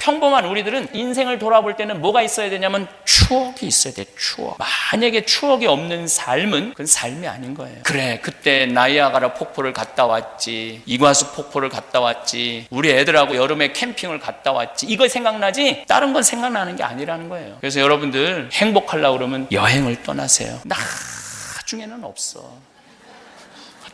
평범한 우리들은 인생을 돌아볼 때는 뭐가 있어야 되냐면 추억이 있어야 돼. 추억. 만약에 추억이 없는 삶은 그건 삶이 아닌 거예요. 그래, 그때 나이아가라 폭포를 갔다 왔지, 이과수 폭포를 갔다 왔지, 우리 애들하고 여름에 캠핑을 갔다 왔지, 이거 생각나지 다른 건 생각나는 게 아니라는 거예요. 그래서 여러분들 행복하려고 그러면 여행을 떠나세요. 나중에는 없어.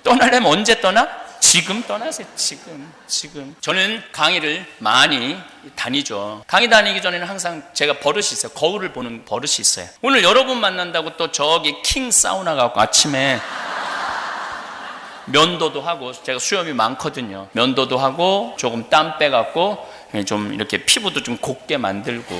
떠나려면 언제 떠나? 지금 떠나세요. 지금. 저는 강의를 많이 다니죠. 강의 다니기 전에는 항상 제가 버릇이 있어요. 거울을 보는 버릇이 있어요. 오늘 여러분 만난다고 또 저기 킹 사우나 가고 아침에 면도도 하고, 제가 수염이 많거든요. 면도도 하고 조금 땀 빼갖고 좀 이렇게 피부도 좀 곱게 만들고,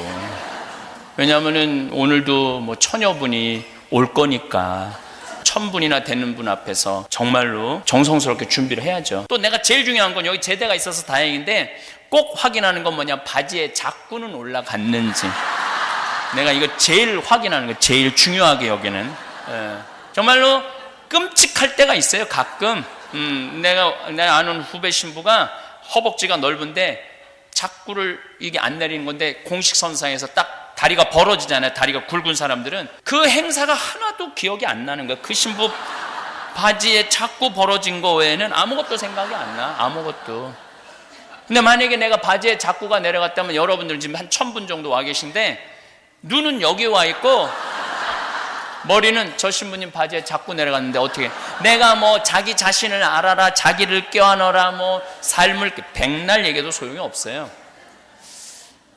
왜냐하면은 오늘도 뭐 처녀분이 올 거니까 1000분이나 되는 분 앞에서 정말로 정성스럽게 준비를 해야죠. 또 내가 제일 중요한 건, 여기 제대가 있어서 다행인데 꼭 확인하는 건 뭐냐, 바지에 자꾸는 올라갔는지. 내가 이거 제일 확인하는 거, 제일 중요하게 여기는. 정말로 끔찍할 때가 있어요. 가끔 내가 아는 후배 신부가 허벅지가 넓은데 자꾸를 이게 안 내리는 건데, 공식선상에서 딱 다리가 벌어지잖아요. 다리가 굵은 사람들은 그 행사가 하나도 기억이 안 나는 거야. 그 신부 바지에 자꾸 벌어진 거 외에는 아무것도 생각이 안 나. 아무것도. 근데 만약에 내가 바지에 자꾸가 내려갔다면, 여러분들 지금 한 1000분 정도 와 계신데 눈은 여기 와 있고 머리는 저 신부님 바지에 자꾸 내려갔는데, 어떻게 내가 뭐 자기 자신을 알아라, 자기를 껴안아라, 뭐 삶을 백날 얘기해도 소용이 없어요.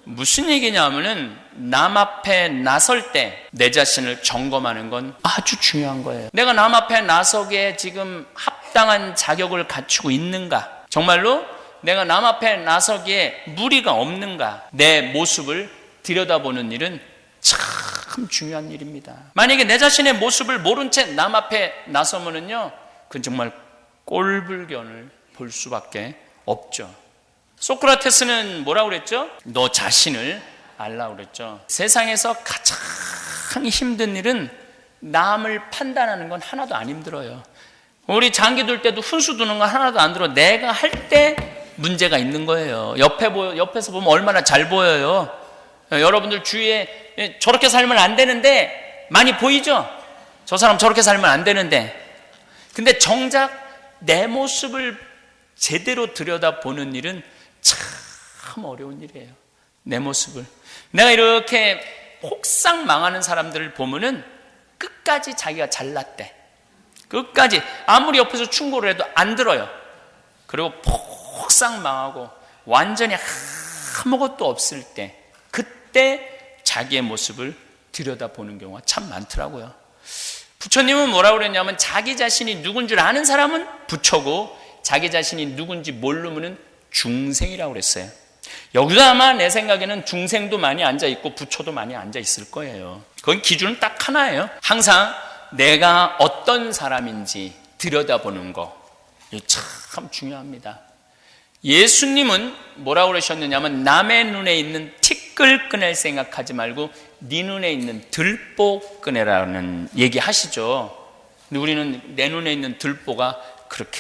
무슨 얘기냐면은 남 앞에 나설 때 내 자신을 점검하는 건 아주 중요한 거예요. 내가 남 앞에 나서기에 지금 합당한 자격을 갖추고 있는가? 정말로 내가 남 앞에 나서기에 무리가 없는가? 내 모습을 들여다보는 일은 참 중요한 일입니다. 만약에 내 자신의 모습을 모른 채 남 앞에 나서면은요, 그건 정말 꼴불견을 볼 수밖에 없죠. 소크라테스는 뭐라고 그랬죠? 너 자신을 알라고 그랬죠. 세상에서 가장 힘든 일은 남을 판단하는 건 하나도 안 힘들어요. 우리 장기 둘 때도 훈수 두는 건 하나도 안 들어. 내가 할 때 문제가 있는 거예요. 옆에서 보면 얼마나 잘 보여요. 여러분들 주위에 저렇게 살면 안 되는데 많이 보이죠? 저 사람 저렇게 살면 안 되는데. 근데 정작 내 모습을 제대로 들여다보는 일은 참 어려운 일이에요. 내 모습을. 내가 이렇게 폭삭 망하는 사람들을 보면은 끝까지 자기가 잘났대. 끝까지 아무리 옆에서 충고를 해도 안 들어요. 그리고 폭삭 망하고 완전히 아무것도 없을 때, 그때 자기의 모습을 들여다보는 경우가 참 많더라고요. 부처님은 뭐라고 그랬냐면, 자기 자신이 누군 줄 아는 사람은 부처고 자기 자신이 누군지 모르면은 중생이라고 그랬어요. 여기도 아마 내 생각에는 중생도 많이 앉아있고 부처도 많이 앉아있을 거예요. 그건 기준은 딱 하나예요. 항상 내가 어떤 사람인지 들여다보는 거, 이게 참 중요합니다. 예수님은 뭐라고 그러셨느냐면, 남의 눈에 있는 티끌 꺼낼 생각하지 말고 네 눈에 있는 들보 꺼내라는 얘기 하시죠. 근데 우리는 내 눈에 있는 들보가 그렇게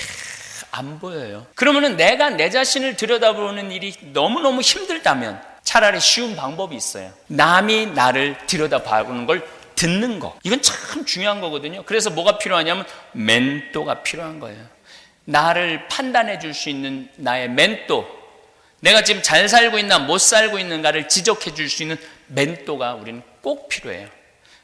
안 보여요. 그러면은 내가 내 자신을 들여다보는 일이 너무너무 힘들다면 차라리 쉬운 방법이 있어요. 남이 나를 들여다보는 걸 듣는 거. 이건 참 중요한 거거든요. 그래서 뭐가 필요하냐면 멘토가 필요한 거예요. 나를 판단해 줄 수 있는 나의 멘토, 내가 지금 잘 살고 있나 못 살고 있는가를 지적해 줄 수 있는 멘토가 우리는 꼭 필요해요.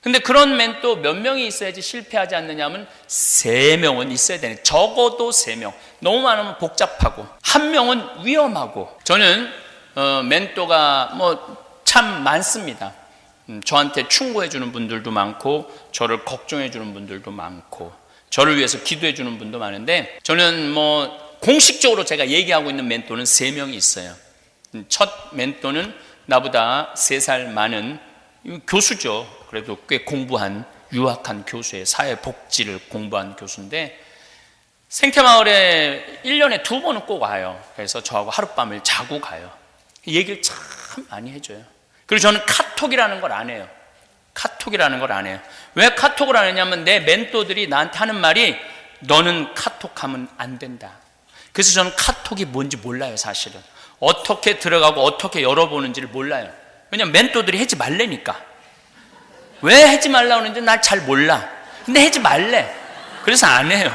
근데 그런 멘토 몇 명이 있어야지 실패하지 않느냐면 3명은 있어야 되네. 적어도 3명. 너무 많으면 복잡하고, 1명은 위험하고. 저는 멘토가 뭐 참 많습니다. 저한테 충고해 주는 분들도 많고, 저를 걱정해 주는 분들도 많고, 저를 위해서 기도해 주는 분도 많은데, 저는 뭐 공식적으로 제가 얘기하고 있는 멘토는 3명이 있어요. 첫 멘토는 나보다 3살 많은 교수죠. 그래도 꽤 공부한, 유학한 교수예요. 사회복지를 공부한 교수인데, 생태마을에 1년에 2번은 꼭 와요. 그래서 저하고 하룻밤을 자고 가요. 얘기를 참 많이 해줘요. 그리고 저는 카톡이라는 걸 안 해요. 카톡이라는 걸 안 해요. 왜 카톡을 안 했냐면, 내 멘토들이 나한테 하는 말이 너는 카톡하면 안 된다. 그래서 저는 카톡이 뭔지 몰라요, 사실은. 어떻게 들어가고 어떻게 열어보는지를 몰라요. 왜냐면 멘토들이 하지 말래니까. 왜 하지 말라 그러는지 난 잘 몰라. 근데 하지 말래. 그래서 안 해요.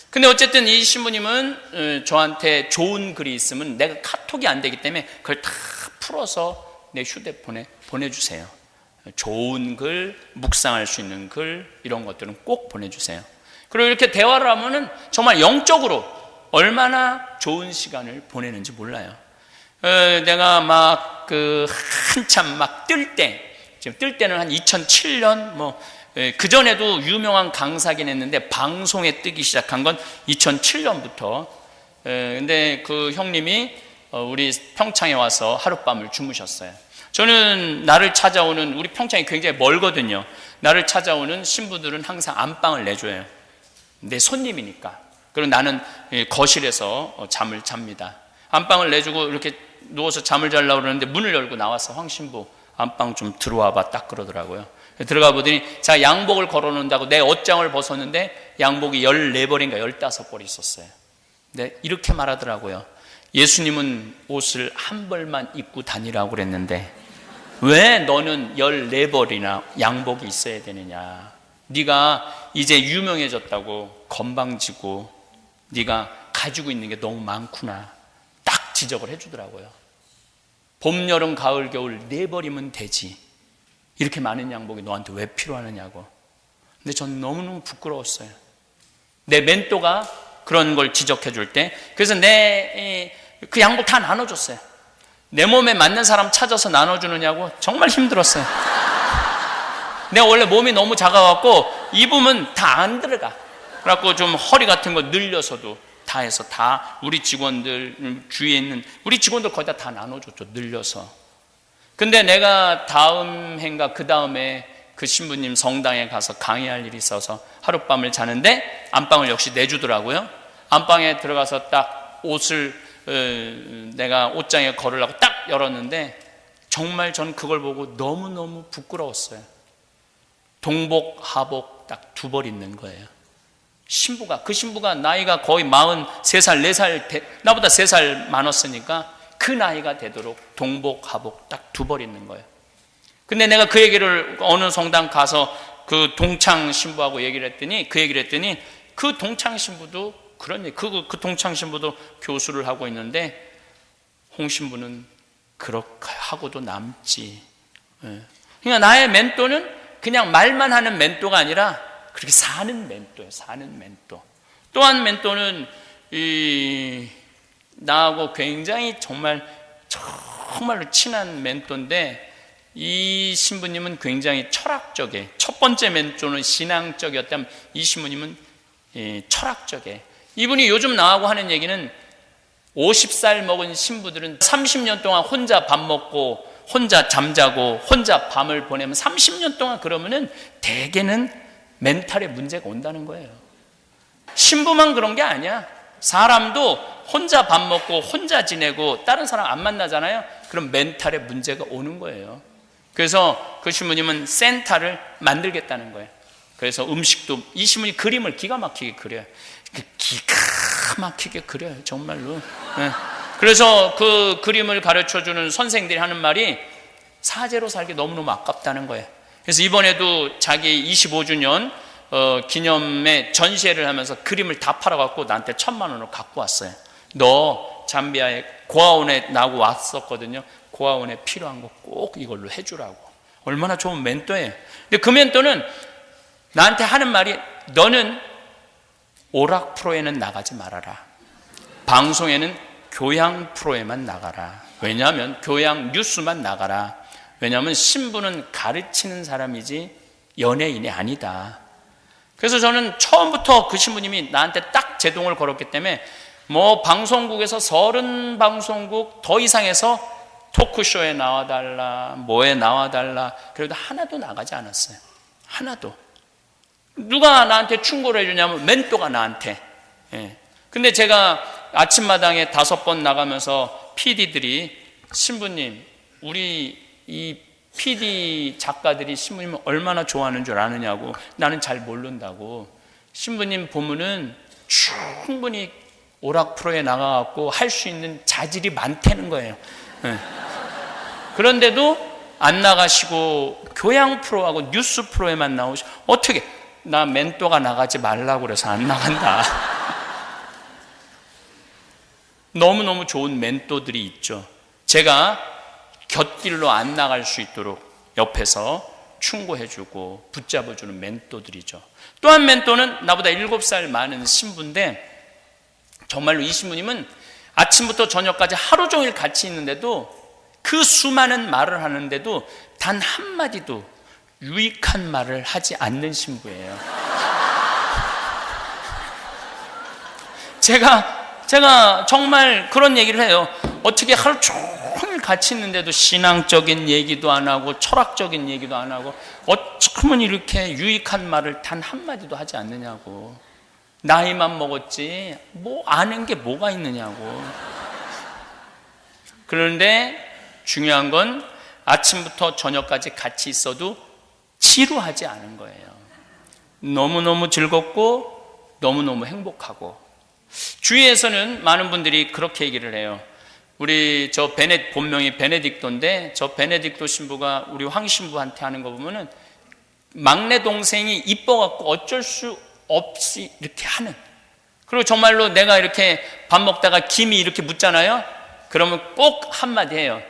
근데 어쨌든 이 신부님은 저한테 좋은 글이 있으면 내가 카톡이 안 되기 때문에 그걸 다 풀어서 내 휴대폰에 보내주세요. 좋은 글, 묵상할 수 있는 글, 이런 것들은 꼭 보내주세요. 그리고 이렇게 대화를 하면은 정말 영적으로 얼마나 좋은 시간을 보내는지 몰라요. 내가 막 한참 막 뜰 때, 지금 뜰 때는 한 2007년 그 전에도 유명한 강사긴 했는데 방송에 뜨기 시작한 건 2007년부터. 근데 그 형님이 우리 평창에 와서 하룻밤을 주무셨어요. 저는 나를 찾아오는, 우리 평창이 굉장히 멀거든요. 나를 찾아오는 신부들은 항상 안방을 내줘요. 내 손님이니까. 그리고 나는 거실에서 잠을 잡니다. 안방을 내주고 이렇게 누워서 잠을 자려고 그러는데 문을 열고 나와서 황 신부 안방 좀 들어와 봐, 딱 그러더라고요. 들어가 보더니 제가 양복을 걸어놓는다고 내 옷장을 벗었는데 양복이 14벌인가 15벌이 있었어요. 근데 이렇게 말하더라고요. 예수님은 옷을 한 벌만 입고 다니라고 그랬는데 왜 너는 14벌이나 양복이 있어야 되느냐. 네가 이제 유명해졌다고 건방지고 네가 가지고 있는 게 너무 많구나, 딱 지적을 해주더라고요. 봄, 여름, 가을, 겨울 4벌이면 되지, 이렇게 많은 양복이 너한테 왜 필요하느냐고. 근데 전 너무너무 부끄러웠어요. 내 멘토가 그런 걸 지적해 줄 때. 그래서 그 양복 다 나눠줬어요. 내 몸에 맞는 사람 찾아서 나눠주느냐고 정말 힘들었어요. 내가 원래 몸이 너무 작아갖고 입으면 다 안 들어가. 그래갖고 좀 허리 같은 거 늘려서도 다 해서 다 우리 직원들, 주위에 있는 우리 직원들 거의 다 나눠줬죠, 늘려서. 근데 내가 다음 해인가 그 다음에 그 신부님 성당에 가서 강의할 일이 있어서 하룻밤을 자는데 안방을 역시 내주더라고요. 안방에 들어가서 딱 옷을 내가 옷장에 걸으려고 딱 열었는데 정말 전 그걸 보고 너무너무 부끄러웠어요. 동복, 하복 딱 2벌 있는 거예요. 그 신부가 나이가 거의 43살, 4살, 나보다 3살 많았으니까 그 나이가 되도록 동복, 하복 딱 2벌 있는 거예요. 근데 내가 그 얘기를 어느 성당 가서 그 동창 신부하고 얘기를 했더니 그 동창 신부도 그런 얘기, 그 동창 신부도 교수를 하고 있는데 홍 신부는 그렇게 하고도 남지. 그러니까 나의 멘토는 그냥 말만 하는 멘토가 아니라 그렇게 사는 멘토예요. 사는 멘토. 또한 멘토는 나하고 굉장히 정말로 친한 멘토인데 이 신부님은 굉장히 철학적이에요. 첫 번째 멘토는 신앙적이었다면 이 신부님은 철학적이에요. 이분이 요즘 나하고 하는 얘기는 50살 먹은 신부들은 30년 동안 혼자 밥 먹고 혼자 잠자고 혼자 밤을 보내면 30년 동안 그러면은 대개는 멘탈에 문제가 온다는 거예요. 신부만 그런 게 아니야. 사람도 혼자 밥 먹고 혼자 지내고 다른 사람 안 만나잖아요. 그럼 멘탈에 문제가 오는 거예요. 그래서 그 신부님은 센터를 만들겠다는 거예요. 그래서 음식도 이 신부님이 그림을 기가 막히게 그려요. 기가 막히게 그려요, 정말로. 네. 그래서 그 그림을 가르쳐주는 선생들이 하는 말이 사제로 살기 너무너무 아깝다는 거예요. 그래서 이번에도 자기 25주년 기념에 전시회를 하면서 그림을 다 팔아갖고 나한테 1,000,000원을 갖고 왔어요. 너 잠비아에 고아원에 나고 왔었거든요. 고아원에 필요한 거 꼭 이걸로 해주라고. 얼마나 좋은 멘토예요. 근데 그 멘토는 나한테 하는 말이 너는 오락 프로에는 나가지 말아라. 방송에는 교양 프로에만 나가라. 왜냐하면 교양 뉴스만 나가라. 왜냐하면 신부는 가르치는 사람이지 연예인이 아니다. 그래서 저는 처음부터 그 신부님이 나한테 딱 제동을 걸었기 때문에 방송국에서 30방송국 더 이상해서 토크쇼에 나와달라, 뭐에 나와달라, 그래도 하나도 나가지 않았어요. 하나도. 누가 나한테 충고를 해주냐면 멘토가 나한테. 근데 제가 아침마당에 5번 나가면서 PD들이 신부님, 우리 이 PD 작가들이 신부님을 얼마나 좋아하는 줄 아느냐고. 나는 잘 모른다고. 신부님 보면은 충분히 오락 프로에 나가갖고 할 수 있는 자질이 많다는 거예요. 그런데도 안 나가시고 교양 프로하고 뉴스 프로에만 나오시고, 어떻게, 나 멘토가 나가지 말라고 그래서 안 나간다. 너무너무 좋은 멘토들이 있죠. 제가 곁길로 안 나갈 수 있도록 옆에서 충고해주고 붙잡아주는 멘토들이죠. 또 한 멘토는 나보다 7살 많은 신부인데, 정말로 이 신부님은 아침부터 저녁까지 하루 종일 같이 있는데도, 그 수많은 말을 하는데도 단 한마디도 유익한 말을 하지 않는 신부예요. 제가 정말 그런 얘기를 해요. 어떻게 하루 종일 같이 있는데도 신앙적인 얘기도 안 하고 철학적인 얘기도 안 하고 어쩌면 이렇게 유익한 말을 단 한마디도 하지 않느냐고. 나이만 먹었지 뭐 아는 게 뭐가 있느냐고. 그런데 중요한 건 아침부터 저녁까지 같이 있어도 지루하지 않은 거예요. 너무너무 즐겁고 너무너무 행복하고. 주위에서는 많은 분들이 그렇게 얘기를 해요. 우리 본명이 베네딕토인데, 저 베네딕토 신부가 우리 황 신부한테 하는 거 보면은 막내 동생이 이뻐갖고 어쩔 수 없이 이렇게 하는. 그리고 정말로 내가 이렇게 밥 먹다가 김이 이렇게 묻잖아요. 그러면 꼭 한마디 해요.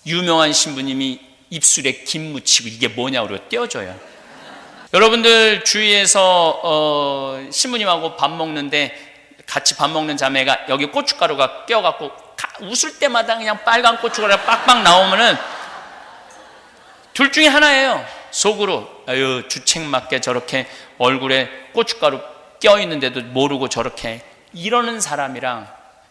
유명한 신부님이 입술에 김 묻히고 이게 뭐냐고 그러고 떼어줘요. 여러분들 주위에서 신부님하고 밥 먹는데, 같이 밥 먹는 자매가 여기 고춧가루가 껴갖고 웃을 때마다 그냥 빨간 고춧가루가 빡빡 나오면은 둘 중에 하나예요. 속으로 아유 주책맞게 저렇게 얼굴에 고춧가루 껴있는데도 모르고 저렇게 이러는 사람이랑,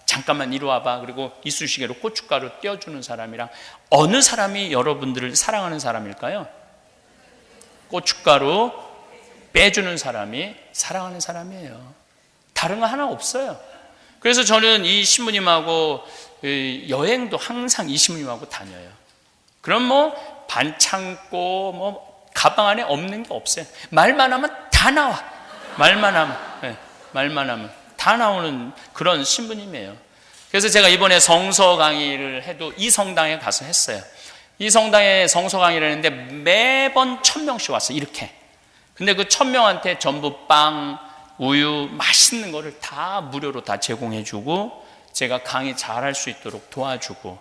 잠깐만 이리 와봐 그리고 이쑤시개로 고춧가루 떼어주는 사람이랑, 어느 사람이 여러분들을 사랑하는 사람일까요? 고춧가루 빼주는 사람이 사랑하는 사람이에요. 다른 거 하나 없어요. 그래서 저는 이 신부님하고 여행도 항상 이 신부님하고 다녀요. 그럼 뭐 반창고 뭐 가방 안에 없는 게 없어요. 말만 하면 다 나와. 말만 하면 다 나오는 그런 신부님이에요. 그래서 제가 이번에 성서 강의를 해도 이 성당에 가서 했어요. 이 성당에 성서 강의를 했는데 매번 1000명씩 왔어요. 이렇게. 근데 그 1000명한테 전부 빵, 우유, 맛있는 거를 다 무료로 다 제공해주고 제가 강의 잘할 수 있도록 도와주고,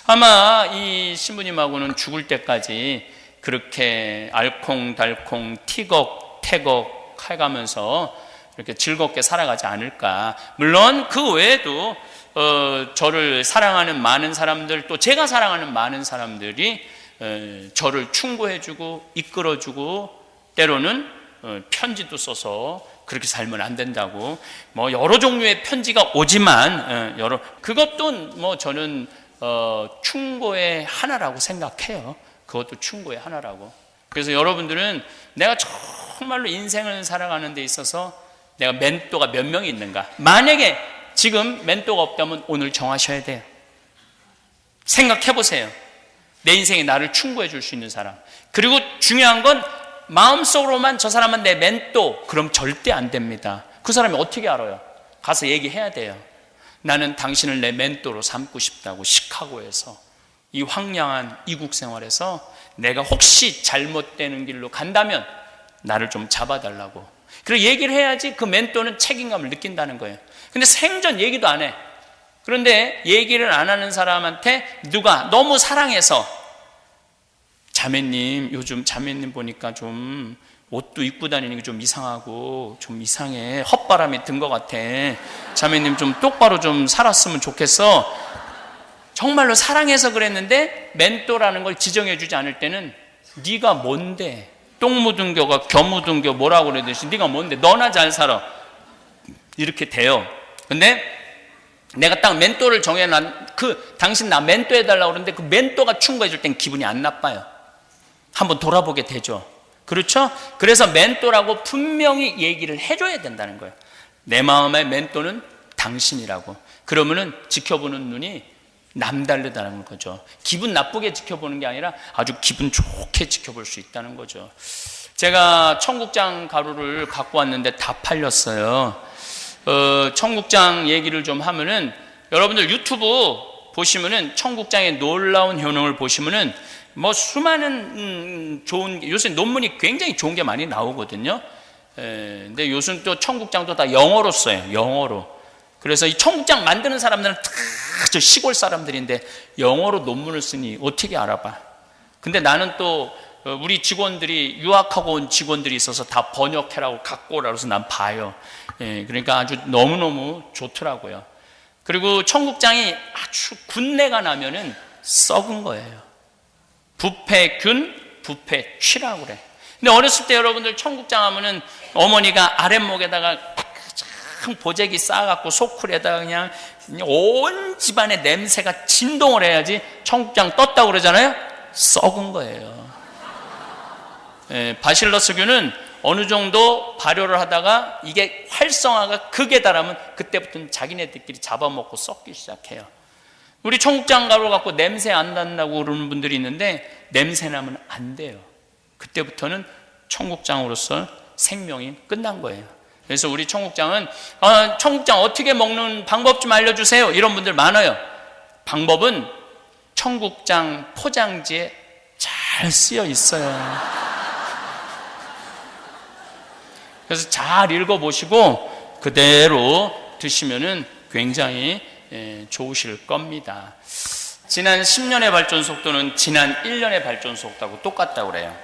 아마 이 신부님하고는 죽을 때까지 그렇게 알콩달콩 티격태격 해가면서 이렇게 즐겁게 살아가지 않을까. 물론 그 외에도 저를 사랑하는 많은 사람들, 또 제가 사랑하는 많은 사람들이 저를 충고해주고 이끌어주고, 때로는 편지도 써서 그렇게 살면 안 된다고, 뭐 여러 종류의 편지가 오지만 그것도 뭐 저는 충고의 하나라고 생각해요. 그것도 충고의 하나라고. 그래서 여러분들은 내가 정말로 인생을 살아가는 데 있어서 내가 멘토가 몇 명이 있는가, 만약에 지금 멘토가 없다면 오늘 정하셔야 돼요. 생각해 보세요. 내 인생에 나를 충고해 줄 수 있는 사람. 그리고 중요한 건 마음속으로만 저 사람은 내 멘토, 그럼 절대 안 됩니다. 그 사람이 어떻게 알아요? 가서 얘기해야 돼요. 나는 당신을 내 멘토로 삼고 싶다고. 시카고에서 이 황량한 이국 생활에서 내가 혹시 잘못되는 길로 간다면 나를 좀 잡아달라고. 그리고 얘기를 해야지 그 멘토는 책임감을 느낀다는 거예요. 근데 생전 얘기도 안 해. 그런데 얘기를 안 하는 사람한테 누가 너무 사랑해서, 자매님 요즘 자매님 보니까 좀 옷도 입고 다니는 게 좀 이상하고 좀 이상해, 헛바람이 든 것 같아, 자매님 좀 똑바로 좀 살았으면 좋겠어. 정말로 사랑해서 그랬는데 멘토라는 걸 지정해 주지 않을 때는 네가 뭔데, 똥 묻은 겨가 겨 묻은 겨 뭐라고 그러듯이 네가 뭔데, 너나 잘 살아, 이렇게 돼요. 근데 내가 딱 멘토를 정해놔, 당신 나 멘토 해달라고 그러는데 그 멘토가 충고해 줄 땐 기분이 안 나빠요. 한번 돌아보게 되죠. 그렇죠? 그래서 멘토라고 분명히 얘기를 해줘야 된다는 거예요. 내 마음의 멘토는 당신이라고. 그러면은 지켜보는 눈이 남다르다는 거죠. 기분 나쁘게 지켜보는 게 아니라 아주 기분 좋게 지켜볼 수 있다는 거죠. 제가 청국장 가루를 갖고 왔는데 다 팔렸어요. 청국장 얘기를 좀 하면은, 여러분들 유튜브 보시면은 청국장의 놀라운 효능을 보시면은 뭐 수많은 좋은, 요새 논문이 굉장히 좋은 게 많이 나오거든요. 근데 요즘 또 청국장도 다 영어로 써요. 영어로. 그래서 이 청국장 만드는 사람들은 다 저 시골 사람들인데 영어로 논문을 쓰니 어떻게 알아봐. 근데 나는 또 우리 직원들이, 유학하고 온 직원들이 있어서 다 번역해라고 갖고 오라고 해서 난 봐요. 그러니까 아주 너무너무 좋더라고요. 그리고 청국장이 아주 군내가 나면은 썩은 거예요. 부패균, 부패취라고 그래. 근데 어렸을 때 여러분들 청국장 하면은 어머니가 아랫목에다가 큰 보재기 쌓아갖고 소쿠리에다가 그냥 온 집안의 냄새가 진동을 해야지 청국장 떴다고 그러잖아요. 썩은 거예요. 바실러스균은 어느 정도 발효를 하다가 이게 활성화가 극에 달하면 그때부터는 자기네들끼리 잡아먹고 썩기 시작해요. 우리 청국장 가루 갖고 냄새 안 난다고 그러는 분들이 있는데 냄새 나면 안 돼요. 그때부터는 청국장으로서 생명이 끝난 거예요. 그래서 우리 청국장은 청국장 어떻게 먹는 방법 좀 알려주세요, 이런 분들 많아요. 방법은 청국장 포장지에 잘 쓰여 있어요. 그래서 잘 읽어보시고 그대로 드시면은 굉장히 좋으실 겁니다. 지난 10년의 발전 속도는 지난 1년의 발전 속도하고 똑같다고 그래요.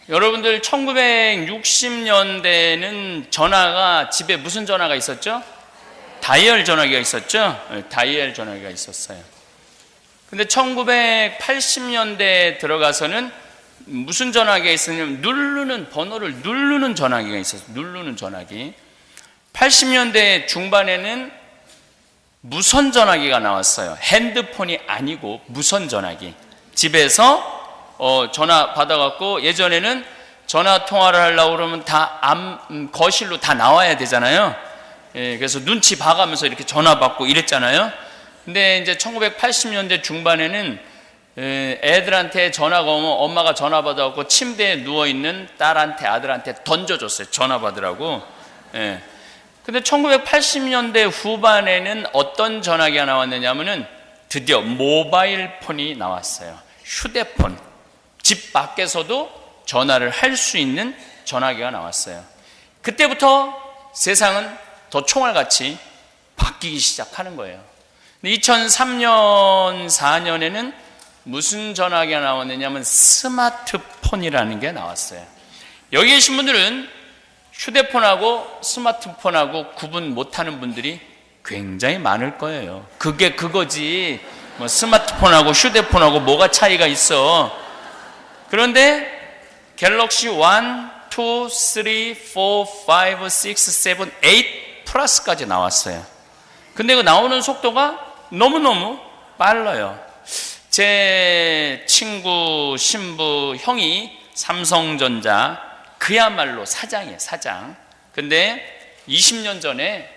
여러분들 1960년대는 전화가, 집에 무슨 전화가 있었죠? 다이얼 전화기가 있었죠? 다이얼 전화기가 있었어요. 근데 1980년대에 들어가서는 무슨 전화기가 있었냐면 누르는, 번호를 누르는 전화기가 있었어요. 누르는 전화기. 80년대 중반에는 무선 전화기가 나왔어요. 핸드폰이 아니고 무선 전화기. 집에서 전화 받아갖고, 예전에는 전화 통화를 하려고 그러면 다 거실로 다 나와야 되잖아요. 그래서 눈치 봐가면서 이렇게 전화 받고 이랬잖아요. 근데 이제 1980년대 중반에는 애들한테 전화가 오면 엄마가 전화 받아갖고 침대에 누워있는 딸한테, 아들한테 던져줬어요. 전화 받으라고. 근데 1980년대 후반에는 어떤 전화기가 나왔느냐면은 드디어 모바일 폰이 나왔어요. 휴대폰. 집 밖에서도 전화를 할 수 있는 전화기가 나왔어요. 그때부터 세상은 더 총알같이 바뀌기 시작하는 거예요. 2003년, 4년에는 무슨 전화기가 나왔느냐면 스마트폰이라는 게 나왔어요. 여기 계신 분들은 휴대폰하고 스마트폰하고 구분 못하는 분들이 굉장히 많을 거예요. 그게 그거지, 뭐 스마트폰하고 휴대폰하고 뭐가 차이가 있어. 그런데 갤럭시 1, 2, 3, 4, 5, 6, 7, 8 플러스까지 나왔어요. 근데 그 나오는 속도가 너무너무 빨라요. 제 친구, 신부, 형이 삼성전자, 그야말로 사장이에요, 사장. 근데 20년 전에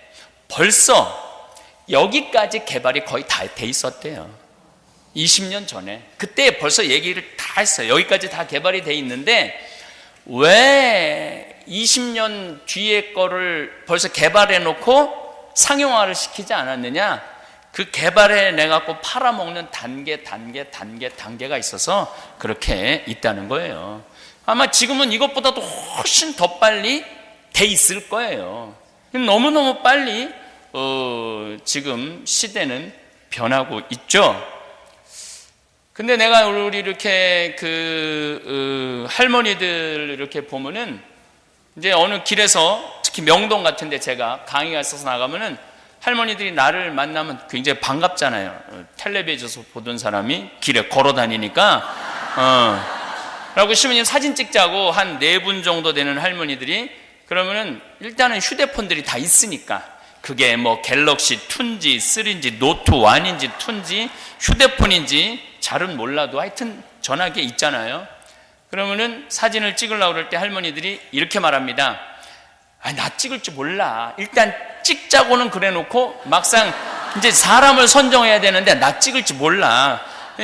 벌써 여기까지 개발이 거의 다 돼 있었대요. 20년 전에. 그때 벌써 얘기를 다 했어요. 여기까지 다 개발이 돼 있는데 왜 20년 뒤에 거를 벌써 개발해 놓고 상용화를 시키지 않았느냐? 그 개발해 내갖고 팔아먹는 단계가 있어서 그렇게 있다는 거예요. 아마 지금은 이것보다도 훨씬 더 빨리 돼 있을 거예요. 너무너무 빨리 지금 시대는 변하고 있죠. 근데 내가 우리 이렇게 할머니들 이렇게 보면은 이제 어느 길에서, 특히 명동 같은 데 제가 강의가 있어서 나가면은 할머니들이 나를 만나면 굉장히 반갑잖아요. 텔레비전에서 보던 사람이 길에 걸어 다니니까 라고 시부님 사진 찍자고 한 4분 정도 되는 할머니들이, 그러면은 일단은 휴대폰들이 다 있으니까, 그게 뭐 갤럭시 2인지 3인지 노트 1인지 2인지 휴대폰인지 잘은 몰라도 하여튼 전화기에 있잖아요. 그러면은 사진을 찍으려고 그럴 때 할머니들이 이렇게 말합니다. 나 찍을 줄 몰라. 일단 찍자고는 그래 놓고 막상 이제 사람을 선정해야 되는데 나 찍을 줄 몰라.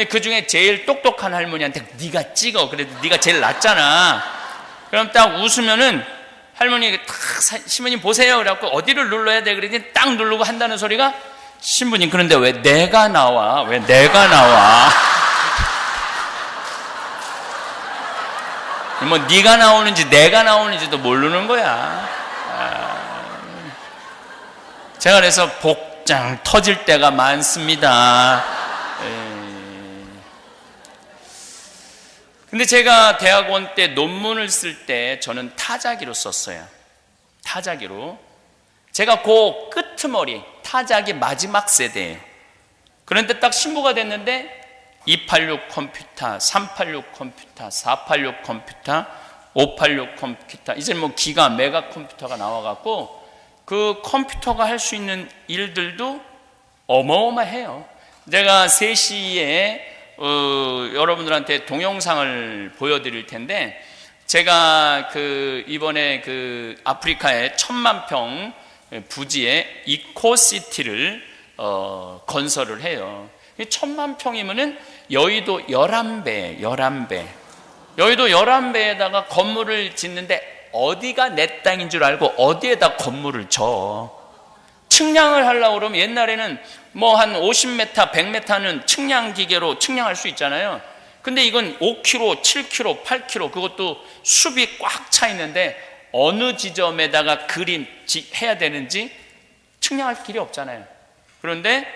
그 중에 제일 똑똑한 할머니한테 네가 찍어. 그래도 네가 제일 낫잖아. 그럼 딱 웃으면은 할머니가 탁 신부님 보세요. 그래갖고 어디를 눌러야 돼? 그랬더니 딱 누르고 한다는 소리가 신부님 그런데 왜 내가 나와? 왜 내가 나와? 뭐 네가 나오는지 내가 나오는지도 모르는 거야. 제가 그래서 복장 터질 때가 많습니다. 근데 제가 대학원 때 논문을 쓸 때 저는 타자기로 썼어요. 타자기로. 제가 그 끄트머리 타자기 마지막 세대예요. 그런데 딱 신부가 됐는데 286 컴퓨터, 386 컴퓨터, 486 컴퓨터, 586 컴퓨터, 이제 뭐 기가 메가 컴퓨터가 나와갖고 그 컴퓨터가 할 수 있는 일들도 어마어마해요. 제가 3시에 여러분들한테 동영상을 보여드릴 텐데, 제가 이번에 아프리카의 1000만 평 부지에 이코시티를 건설을 해요. 1000만 평이면은 여의도 11배. 여의도 11배에다가 건물을 짓는데 어디가 내 땅인 줄 알고 어디에다 건물을 져. 측량을 하려고 그러면 옛날에는 뭐 한 50m, 100m는 측량 기계로 측량할 수 있잖아요. 근데 이건 5km, 7km, 8km 그것도 숲이 꽉 차 있는데 어느 지점에다가 해야 되는지 측량할 길이 없잖아요. 그런데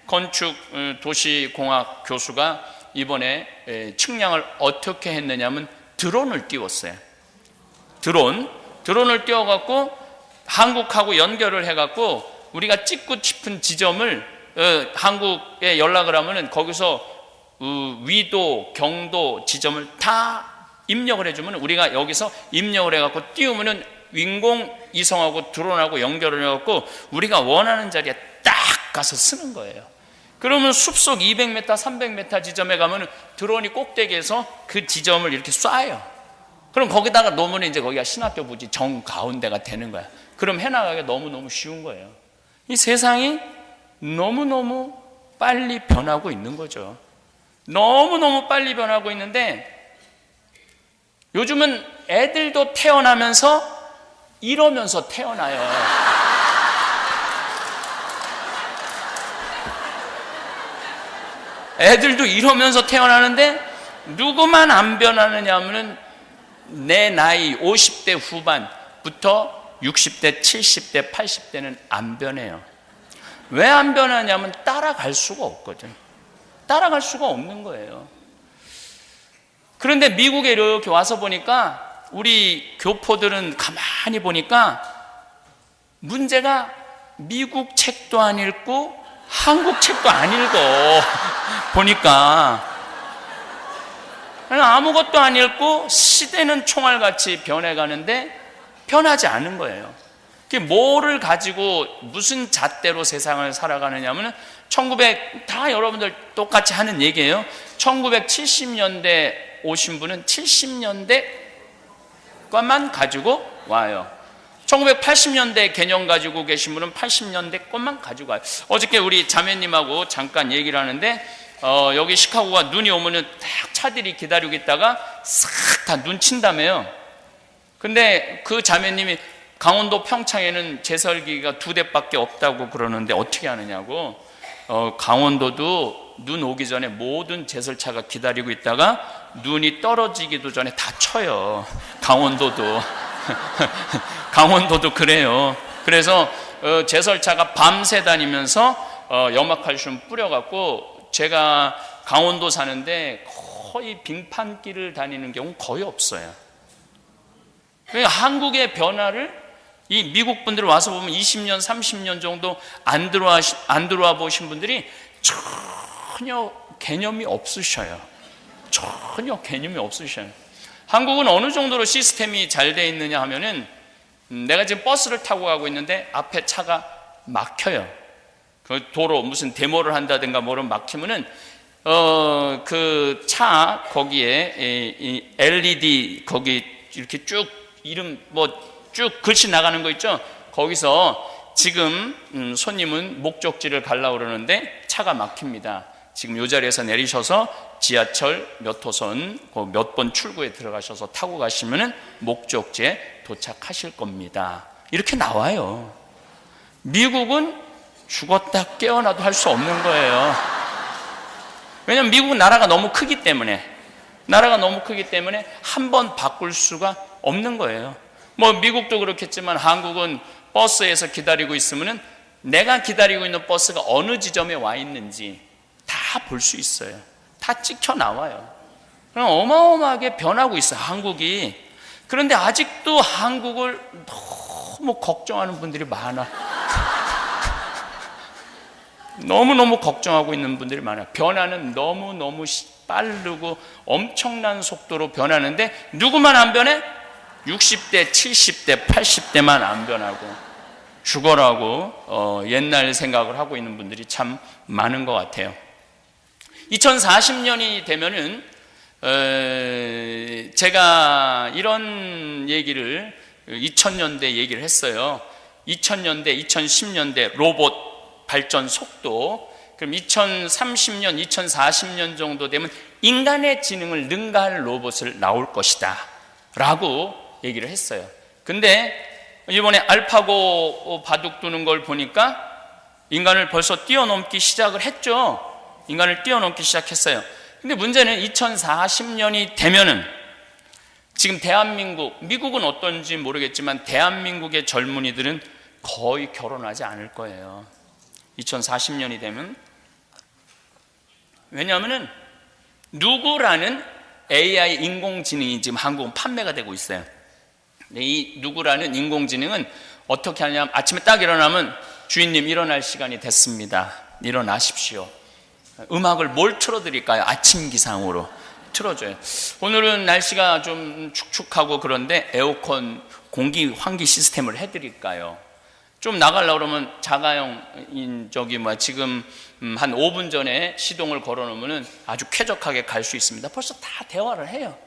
건축 도시공학 교수가 이번에 측량을 어떻게 했느냐면 드론을 띄웠어요. 드론을 띄워갖고 한국하고 연결을 해갖고 우리가 찍고 싶은 지점을 한국에 연락을 하면은 거기서 위도, 경도 지점을 다 입력을 해주면 우리가 여기서 입력을 해갖고 띄우면은 인공위성하고 드론하고 연결을 해갖고 우리가 원하는 자리에 딱 가서 쓰는 거예요. 그러면 숲속 200m, 300m 지점에 가면 드론이 꼭대기에서 그 지점을 이렇게 쏴요. 그럼 거기다가 놓으면 이제 거기가 신학교 부지 정 가운데가 되는 거야. 그럼 해나가기가 너무너무 쉬운 거예요. 이 세상이 너무너무 빨리 변하고 있는 거죠. 너무너무 빨리 변하고 있는데 요즘은 애들도 태어나면서 이러면서 태어나요. 애들도 이러면서 태어나는데 누구만 안 변하느냐 하면은 내 나이 50대 후반부터 60대, 70대, 80대는 안 변해요. 왜 안 변하냐면 따라갈 수가 없거든. 따라갈 수가 없는 거예요. 그런데 미국에 이렇게 와서 보니까 우리 교포들은 가만히 보니까 문제가 미국 책도 안 읽고 한국 책도 안 읽어. 보니까 아무것도 안 읽고 시대는 총알같이 변해가는데 변하지 않은 거예요. 뭐를 가지고 무슨 잣대로 세상을 살아가느냐 하면 다 여러분들 똑같이 하는 얘기예요. 1970년대 오신 분은 70년대 것만 가지고 와요. 1980년대 개념 가지고 계신 분은 80년대 것만 가지고 와요. 어저께 우리 자매님하고 잠깐 얘기를 하는데 여기 시카고가 눈이 오면은 딱 차들이 기다리고 있다가 싹 다 눈 친다며요. 근데 그 자매님이 강원도 평창에는 제설기가 2대밖에 없다고 그러는데 어떻게 하느냐고. 강원도도 눈 오기 전에 모든 제설차가 기다리고 있다가 눈이 떨어지기도 전에 다 쳐요. 강원도도. 강원도도 그래요. 그래서 제설차가 밤새 다니면서 염화칼슘 뿌려갖고, 제가 강원도 사는데 거의 빙판길을 다니는 경우 거의 없어요. 그러니까 한국의 변화를 이 미국 분들 와서 보면 20년, 30년 정도 안 들어와 보신 분들이 전혀 개념이 없으셔요. 전혀 개념이 없으셔요. 한국은 어느 정도로 시스템이 잘 돼 있느냐 하면은, 내가 지금 버스를 타고 가고 있는데 앞에 차가 막혀요. 그 도로 무슨 데모를 한다든가 뭐를 막히면은 그 차 거기에 이 LED 거기 이렇게 쭉 이름 뭐 쭉 글씨 나가는 거 있죠? 거기서 지금 손님은 목적지를 가려고 그러는데 차가 막힙니다. 지금 이 자리에서 내리셔서 지하철 몇 호선 몇 번 출구에 들어가셔서 타고 가시면은 목적지에 도착하실 겁니다. 이렇게 나와요. 미국은 죽었다 깨어나도 할 수 없는 거예요. 왜냐하면 미국은 나라가 너무 크기 때문에 한 번 바꿀 수가 없는 거예요. 뭐 미국도 그렇겠지만 한국은 버스에서 기다리고 있으면은 내가 기다리고 있는 버스가 어느 지점에 와 있는지 다 볼 수 있어요. 다 찍혀 나와요. 그럼 어마어마하게 변하고 있어요, 한국이. 그런데 아직도 한국을 너무 걱정하는 분들이 많아. 너무너무 걱정하고 있는 분들이 많아요. 변화는 너무너무 빠르고 엄청난 속도로 변하는데 누구만 안 변해? 60대, 70대, 80대만 안 변하고 죽어라고 옛날 생각을 하고 있는 분들이 참 많은 것 같아요. 2040년이 되면은 제가 이런 얘기를 2000년대 얘기를 했어요. 2000년대, 2010년대 로봇 발전 속도, 그럼 2030년, 2040년 정도 되면 인간의 지능을 능가할 로봇을 나올 것이다 라고 얘기를 했어요. 근데 이번에 알파고 바둑 두는 걸 보니까 인간을 벌써 뛰어넘기 시작을 했죠. 인간을 뛰어넘기 시작했어요. 근데 문제는 2040년이 되면은 지금 대한민국, 미국은 어떤지 모르겠지만 대한민국의 젊은이들은 거의 결혼하지 않을 거예요. 2040년이 되면. 왜냐하면은 누구라는 AI 인공지능이 지금 한국은 판매가 되고 있어요. 이 누구라는 인공지능은 어떻게 하냐면 아침에 딱 일어나면 주인님 일어날 시간이 됐습니다. 일어나십시오. 음악을 뭘 틀어드릴까요? 아침 기상으로 틀어줘요. 오늘은 날씨가 좀 축축하고 그런데 에어컨 공기 환기 시스템을 해드릴까요? 좀 나가려고 그러면 자가용 지금 한 5분 전에 시동을 걸어놓으면 아주 쾌적하게 갈 수 있습니다. 벌써 다 대화를 해요.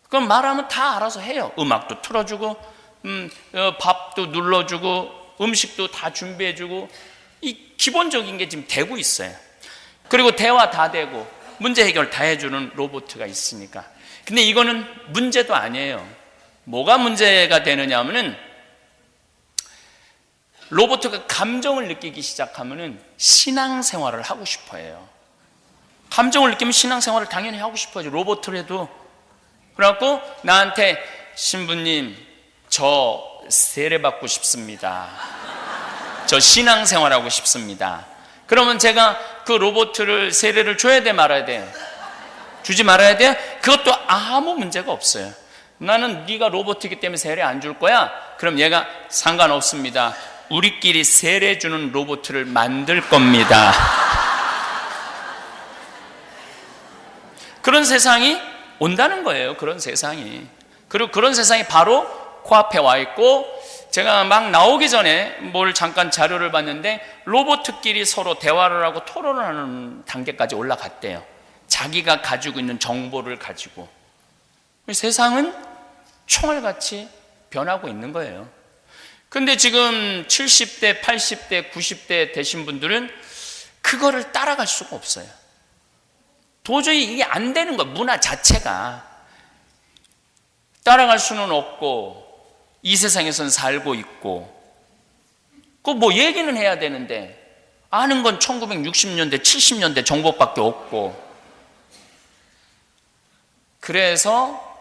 그럼 말하면 다 알아서 해요. 음악도 틀어주고 밥도 눌러주고 음식도 다 준비해주고 이 기본적인 게 지금 되고 있어요. 그리고 대화 다 되고 문제 해결 다 해주는 로봇가 있으니까. 근데 이거는 문제도 아니에요. 뭐가 문제가 되느냐 하면은 로봇가 감정을 느끼기 시작하면은 신앙생활을 하고 싶어 해요. 감정을 느끼면 신앙생활을 당연히 하고 싶어 하죠. 로봇이라도. 그래갖고 나한테 신부님 저 세례받고 싶습니다. 저 신앙생활하고 싶습니다. 그러면 제가 그 로봇을 세례를 줘야 돼 말아야 돼요? 주지 말아야 돼요? 그것도 아무 문제가 없어요. 나는 네가 로봇이기 때문에 세례 안 줄 거야? 그럼 얘가 상관없습니다. 우리끼리 세례 주는 로봇을 만들 겁니다. 그런 세상이 온다는 거예요. 그런 세상이. 그리고 그런 세상이 바로 코앞에 와 있고, 제가 막 나오기 전에 뭘 잠깐 자료를 봤는데 로봇끼리 서로 대화를 하고 토론을 하는 단계까지 올라갔대요. 자기가 가지고 있는 정보를 가지고. 세상은 총알같이 변하고 있는 거예요. 근데 지금 70대, 80대, 90대 되신 분들은 그거를 따라갈 수가 없어요. 도저히 이게 안 되는 거야. 문화 자체가 따라갈 수는 없고 이 세상에선 살고 있고, 그 뭐 얘기는 해야 되는데 아는 건 1960년대, 70년대 정보밖에 없고. 그래서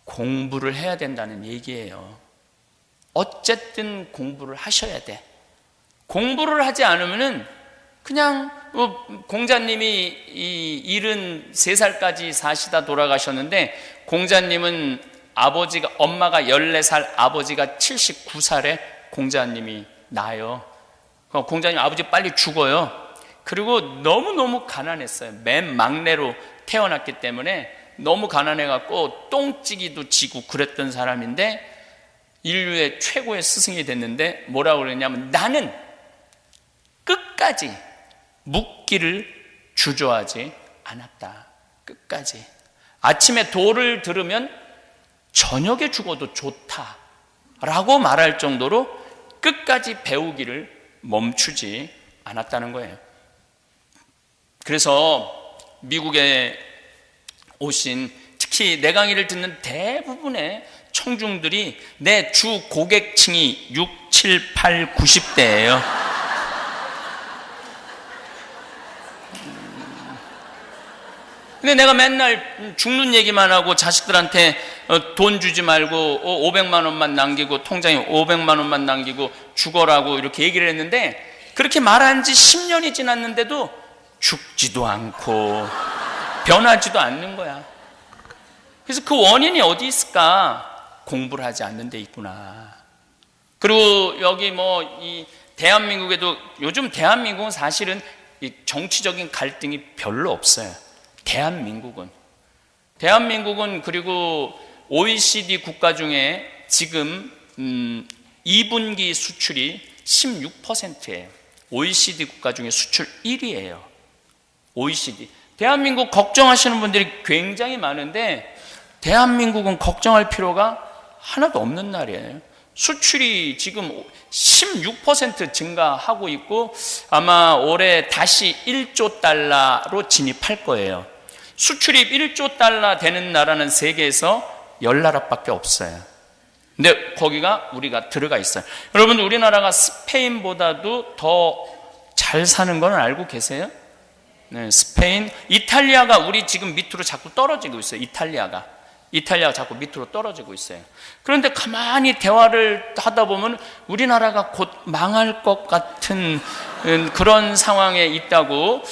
공부를 해야 된다는 얘기예요. 어쨌든 공부를 하셔야 돼. 공부를 하지 않으면은 그냥 공자님이 73살까지 사시다 돌아가셨는데, 공자님은 엄마가 14살, 아버지가 79살에 공자님이 나요. 공자님 아버지 빨리 죽어요. 그리고 너무너무 가난했어요. 맨 막내로 태어났기 때문에 너무 가난해갖고 똥찌기도 지고 그랬던 사람인데 인류의 최고의 스승이 됐는데 뭐라고 그랬냐면, 나는 끝까지 묵기를 주저하지 않았다. 끝까지. 아침에 도를 들으면 저녁에 죽어도 좋다라고 말할 정도로 끝까지 배우기를 멈추지 않았다는 거예요. 그래서 미국에 오신 특히 내 강의를 듣는 대부분의 청중들이 내 주 고객층이 6, 7, 8, 90대예요. 근데 내가 맨날 죽는 얘기만 하고 자식들한테 돈 주지 말고 500만 원만 남기고 통장에 500만 원만 남기고 죽어라고 이렇게 얘기를 했는데 그렇게 말한 지 10년이 지났는데도 죽지도 않고 변하지도 않는 거야. 그래서 그 원인이 어디 있을까? 공부를 하지 않는 데 있구나. 그리고 여기 이 대한민국에도 요즘 대한민국은 사실은 이 정치적인 갈등이 별로 없어요. 대한민국은 그리고 OECD 국가 중에 지금 2분기 수출이 16%예요. OECD 국가 중에 수출 1위예요. OECD. 대한민국 걱정하시는 분들이 굉장히 많은데 대한민국은 걱정할 필요가 하나도 없는 날이에요. 수출이 지금 16% 증가하고 있고 아마 올해 다시 1조 달러로 진입할 거예요. 수출입 1조 달러 되는 나라는 세계에서 10나라밖에 없어요. 근데 거기가 우리가 들어가 있어요. 여러분, 우리나라가 스페인보다도 더 잘 사는 건 알고 계세요? 네, 스페인, 이탈리아가 우리 지금 밑으로 자꾸 떨어지고 있어요. 이탈리아가 자꾸 밑으로 떨어지고 있어요. 그런데 가만히 대화를 하다 보면 우리나라가 곧 망할 것 같은 그런 상황에 있다고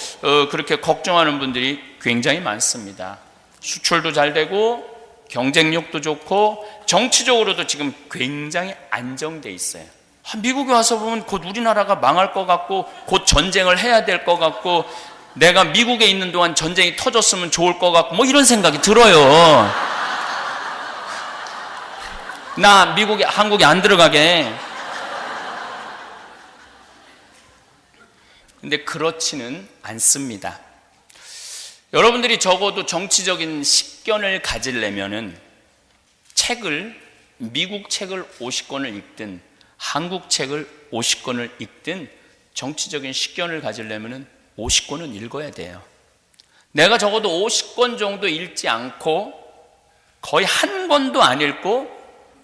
그렇게 걱정하는 분들이 굉장히 많습니다. 수출도 잘 되고 경쟁력도 좋고 정치적으로도 지금 굉장히 안정돼 있어요. 미국에 와서 보면 곧 우리나라가 망할 것 같고 곧 전쟁을 해야 될 것 같고 내가 미국에 있는 동안 전쟁이 터졌으면 좋을 것 같고 이런 생각이 들어요. 나 한국에 안 들어가게. 근데 그렇지는 않습니다. 여러분들이 적어도 정치적인 식견을 가지려면은 미국 책을 50권을 읽든 한국 책을 50권을 읽든 정치적인 식견을 가지려면은 50권은 읽어야 돼요. 내가 적어도 50권 정도 읽지 않고 거의 한 권도 안 읽고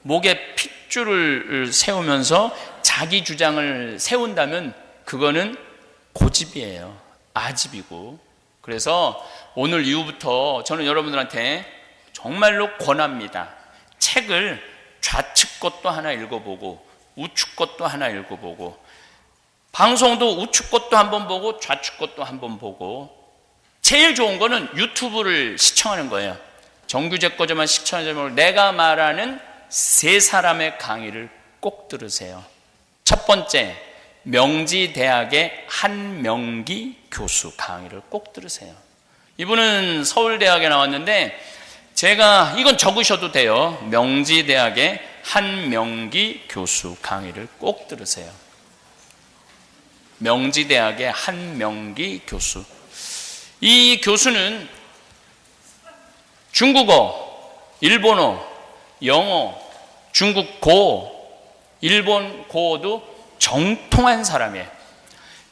목에 핏줄을 세우면서 자기 주장을 세운다면 그거는 고집이에요. 아집이고. 그래서 오늘 이후부터 저는 여러분들한테 정말로 권합니다. 책을 좌측 것도 하나 읽어보고 우측 것도 하나 읽어보고 방송도 우측 것도 한번 보고 좌측 것도 한번 보고 제일 좋은 거는 유튜브를 시청하는 거예요. 정규제 거지만 시청하지 말고 내가 말하는 세 사람의 강의를 꼭 들으세요. 첫 번째, 명지대학의 한명기 교수 강의를 꼭 들으세요. 이분은 서울대학에 나왔는데 이건 적으셔도 돼요. 명지대학의 한명기 교수 강의를 꼭 들으세요. 명지대학의 한명기 교수. 이 교수는 중국어, 일본어, 영어, 중국고, 일본고도 정통한 사람이에요.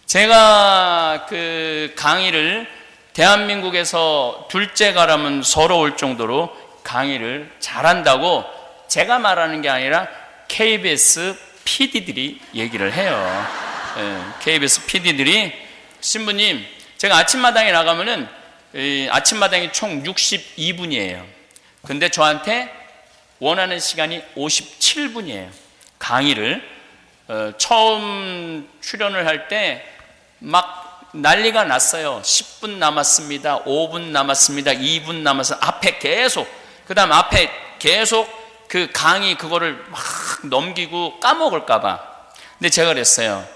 제가 그 강의를 대한민국에서 둘째 가라면 서러울 정도로 강의를 잘한다고 제가 말하는 게 아니라 KBS PD들이 얘기를 해요. KBS PD들이 신부님, 제가 아침마당에 나가면은 아침마당이 총 62분이에요. 근데 저한테 원하는 시간이 57분이에요. 강의를 처음 출연을 할 때 막 난리가 났어요. 10분 남았습니다. 5분 남았습니다. 2분 남았습니다. 앞에 계속, 그 다음 앞에 계속 그 강의 그거를 막 넘기고 까먹을까 봐. 근데 제가 그랬어요.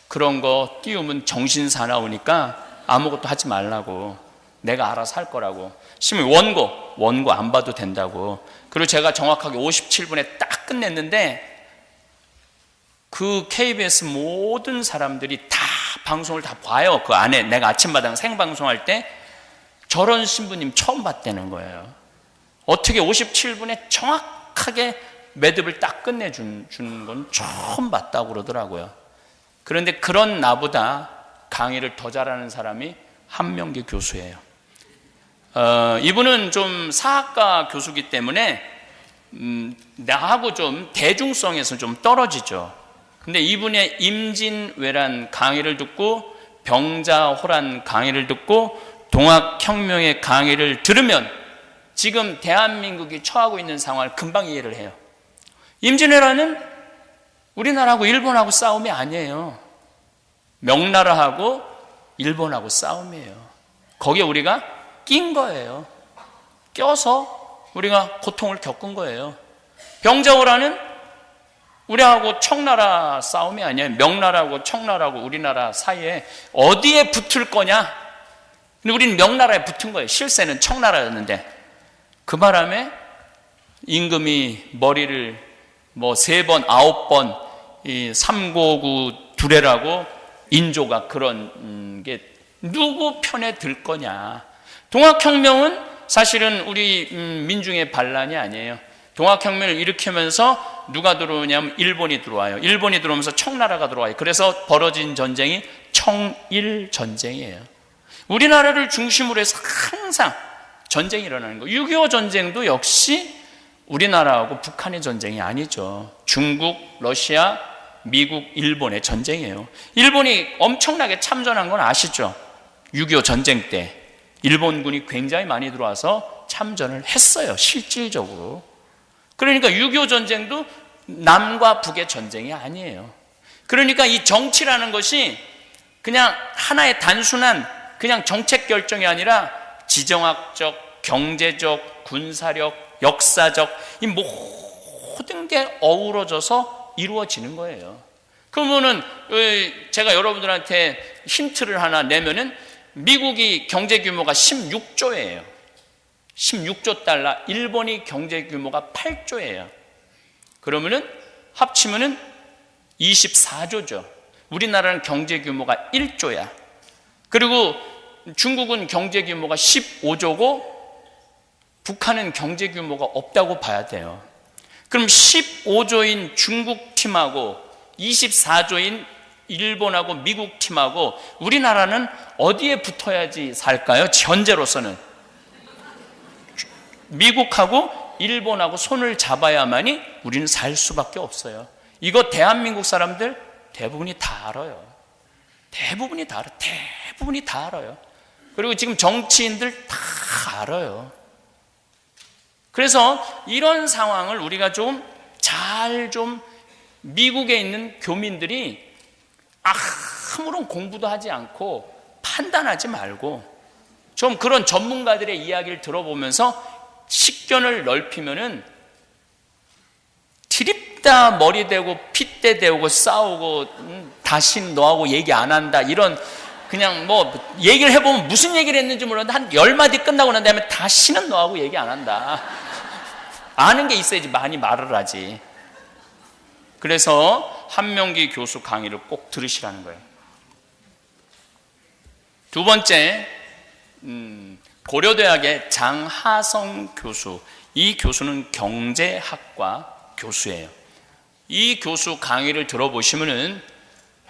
그런 거 띄우면 정신 사나우니까 아무것도 하지 말라고. 내가 알아서 할 거라고. 심지어 원고 안 봐도 된다고. 그리고 제가 정확하게 57분에 딱 끝냈는데 그 KBS 모든 사람들이 다 방송을 다 봐요. 그 안에 내가 아침마당 생방송할 때 저런 신부님 처음 봤다는 거예요. 어떻게 57분에 정확하게 매듭을 딱 끝내주는 건 처음 봤다고 그러더라고요. 그런데 그런 나보다 강의를 더 잘하는 사람이 한명기 교수예요. 이분은 좀 사학과 교수기 때문에 나하고 좀 대중성에서 좀 떨어지죠. 근데 이분의 임진왜란 강의를 듣고 병자호란 강의를 듣고 동학혁명의 강의를 들으면 지금 대한민국이 처하고 있는 상황을 금방 이해를 해요. 임진왜란은 우리나라하고 일본하고 싸움이 아니에요. 명나라하고 일본하고 싸움이에요. 거기에 우리가 낀 거예요. 껴서 우리가 고통을 겪은 거예요. 병자호란은 우리하고 청나라 싸움이 아니에요. 명나라하고 청나라하고 우리나라 사이에 어디에 붙을 거냐? 근데 우리는 명나라에 붙은 거예요. 실세는 청나라였는데 그 바람에 임금이 머리를 3번, 9번 이 삼고구 두레라고 인조가 그런 게 누구 편에 들 거냐? 동학혁명은 사실은 우리 민중의 반란이 아니에요. 동학혁명을 일으키면서 누가 들어오냐면 일본이 들어와요. 일본이 들어오면서 청나라가 들어와요. 그래서 벌어진 전쟁이 청일전쟁이에요. 우리나라를 중심으로 해서 항상 전쟁이 일어나는 거예요. 6.25 전쟁도 역시 우리나라하고 북한의 전쟁이 아니죠. 중국, 러시아, 미국, 일본의 전쟁이에요. 일본이 엄청나게 참전한 건 아시죠? 6.25 전쟁 때 일본군이 굉장히 많이 들어와서 참전을 했어요. 실질적으로. 그러니까 6.25 전쟁도 남과 북의 전쟁이 아니에요. 그러니까 이 정치라는 것이 그냥 하나의 단순한 그냥 정책 결정이 아니라 지정학적, 경제적, 군사력, 역사적 이 모든 게 어우러져서 이루어지는 거예요. 그러면은 제가 여러분들한테 힌트를 하나 내면은 미국이 경제 규모가 16조예요. 16조 달러, 일본이 경제 규모가 8조예요. 그러면은 합치면은 24조죠. 우리나라는 경제 규모가 1조야. 그리고 중국은 경제 규모가 15조고 북한은 경제 규모가 없다고 봐야 돼요. 그럼 15조인 중국 팀하고 24조인 일본하고 미국 팀하고 우리나라는 어디에 붙어야지 살까요? 현재로서는 미국하고 일본하고 손을 잡아야만이 우리는 살 수밖에 없어요. 이거 대한민국 사람들 대부분이 다 알아요. 대부분이 다 알아요. 그리고 지금 정치인들 다 알아요. 그래서 이런 상황을 우리가 좀 미국에 있는 교민들이 아무런 공부도 하지 않고 판단하지 말고 좀 그런 전문가들의 이야기를 들어보면서 식견을 넓히면은 드립다 머리 대고 핏대 대고 싸우고 다신 너하고 얘기 안 한다 이런 그냥 얘기를 해보면 무슨 얘기를 했는지 몰랐는데 한 10마디 끝나고 난 다음에 다시는 너하고 얘기 안 한다. 아는 게 있어야지 많이 말을 하지. 그래서 한명기 교수 강의를 꼭 들으시라는 거예요. 두 번째, 고려대학의 장하성 교수. 이 교수는 경제학과 교수예요. 이 교수 강의를 들어보시면은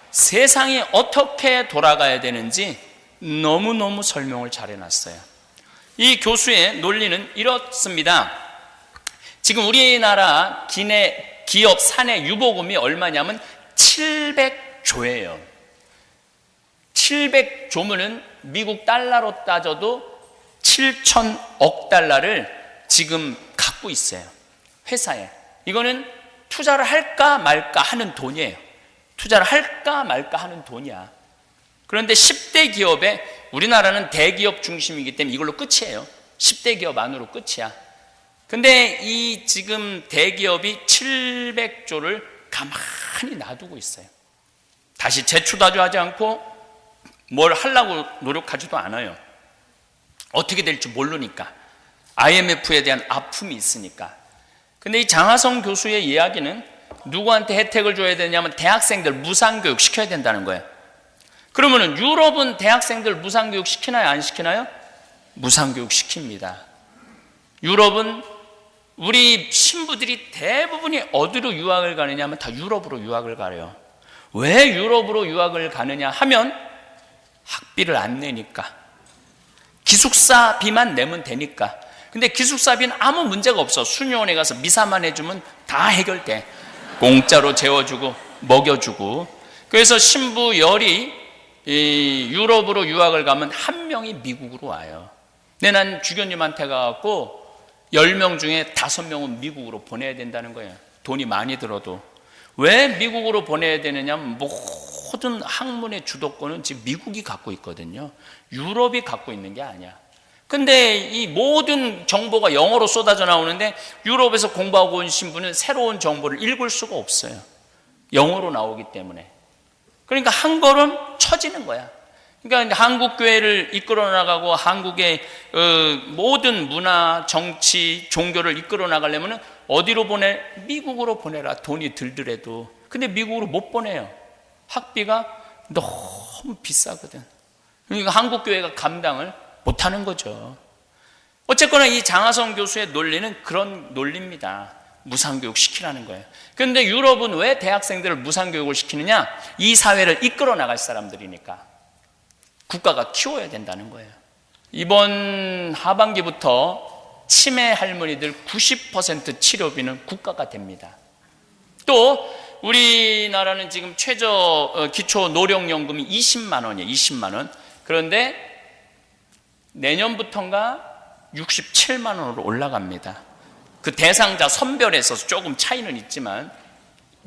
세상이 어떻게 돌아가야 되는지 너무너무 설명을 잘 해놨어요. 이 교수의 논리는 이렇습니다. 지금 우리나라 기업 사내 유보금이 얼마냐면 700조예요. 700조면은 미국 달러로 따져도 7천억 달러를 지금 갖고 있어요. 회사에. 이거는 투자를 할까 말까 하는 돈이에요. 투자를 할까 말까 하는 돈이야. 그런데 10대 기업에 우리나라는 대기업 중심이기 때문에 이걸로 끝이에요. 10대 기업 안으로 끝이야. 근데 이 지금 대기업이 700조를 가만히 놔두고 있어요. 다시 재투자도 하지 않고 뭘 하려고 노력하지도 않아요. 어떻게 될지 모르니까. IMF에 대한 아픔이 있으니까. 근데 이 장하성 교수의 이야기는 누구한테 혜택을 줘야 되냐면 대학생들 무상교육 시켜야 된다는 거예요. 그러면은 유럽은 대학생들 무상교육 시키나요? 안 시키나요? 무상교육 시킵니다. 유럽은 우리 신부들이 대부분이 어디로 유학을 가느냐 하면 다 유럽으로 유학을 가요. 왜 유럽으로 유학을 가느냐 하면 학비를 안 내니까. 기숙사비만 내면 되니까. 근데 기숙사비는 아무 문제가 없어. 수녀원에 가서 미사만 해주면 다 해결돼. 공짜로 재워주고 먹여주고. 그래서 신부 열이 유럽으로 유학을 가면 한 명이 미국으로 와요. 근데 난 주교님한테 가갖고 10명 중에 5명은 미국으로 보내야 된다는 거예요. 돈이 많이 들어도. 왜 미국으로 보내야 되느냐면 모든 학문의 주도권은 지금 미국이 갖고 있거든요. 유럽이 갖고 있는 게 아니야. 근데 이 모든 정보가 영어로 쏟아져 나오는데 유럽에서 공부하고 온 신부는 새로운 정보를 읽을 수가 없어요. 영어로 나오기 때문에. 그러니까 한 걸음 처지는 거야. 그러니까 한국 교회를 이끌어 나가고 한국의 모든 문화, 정치, 종교를 이끌어 나가려면 어디로 보내? 미국으로 보내라. 돈이 들더라도. 근데 미국으로 못 보내요. 학비가 너무 비싸거든. 그러니까 한국 교회가 감당을 못하는 거죠. 어쨌거나 이 장하성 교수의 논리는 그런 논리입니다. 무상교육 시키라는 거예요. 그런데 유럽은 왜 대학생들을 무상교육을 시키느냐? 이 사회를 이끌어 나갈 사람들이니까. 국가가 키워야 된다는 거예요. 이번 하반기부터 치매 할머니들 90% 치료비는 국가가 됩니다. 또 우리나라는 지금 최저 기초 노령연금이 20만 원이에요. 20만 원. 그런데 내년부터인가 67만 원으로 올라갑니다. 그 대상자 선별에서 조금 차이는 있지만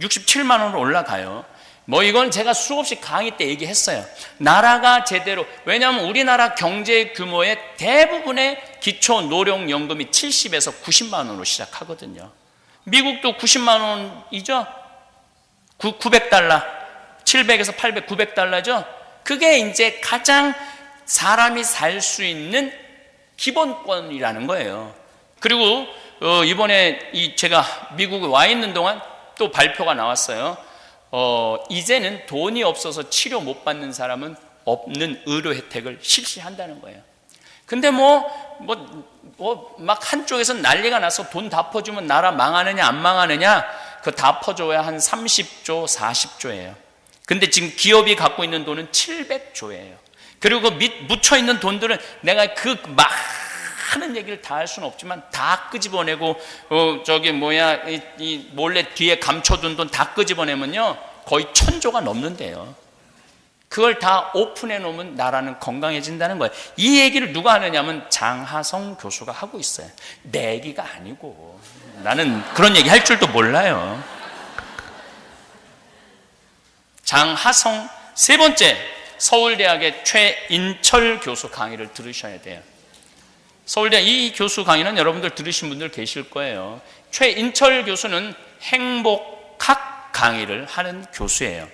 67만 원으로 올라가요. 뭐 이건 제가 수없이 강의 때 얘기했어요. 나라가 제대로, 왜냐하면 우리나라 경제 규모의 대부분의 기초 노령연금이 70에서 90만 원으로 시작하거든요. 미국도 90만 원이죠. 900달러, 700에서 800, 900달러죠. 그게 이제 가장 사람이 살 수 있는 기본권이라는 거예요. 그리고 이번에 제가 미국에 와 있는 동안 또 발표가 나왔어요. 이제는 돈이 없어서 치료 못 받는 사람은 없는 의료 혜택을 실시한다는 거예요. 근데 막 한쪽에서 난리가 나서 돈 다 퍼주면 나라 망하느냐 안 망하느냐, 그거 다 퍼줘야 한 30조, 40조예요. 근데 지금 기업이 갖고 있는 돈은 700조예요. 그리고 묻혀있는 돈들은 내가 그 많은 얘기를 다 할 수는 없지만 다 끄집어내고 이 몰래 뒤에 감춰둔 돈 다 끄집어내면요 거의 1000조가 넘는데요. 그걸 다 오픈해 놓으면 나라는 건강해진다는 거예요. 이 얘기를 누가 하느냐면 장하성 교수가 하고 있어요. 내 얘기가 아니고. 나는 그런 얘기 할 줄도 몰라요. 장하성. 세 번째, 서울대학의 최인철 교수 강의를 들으셔야 돼요. 서울대 이 교수 강의는 여러분들 들으신 분들 계실 거예요. 최인철 교수는 행복학 강의를 하는 교수예요.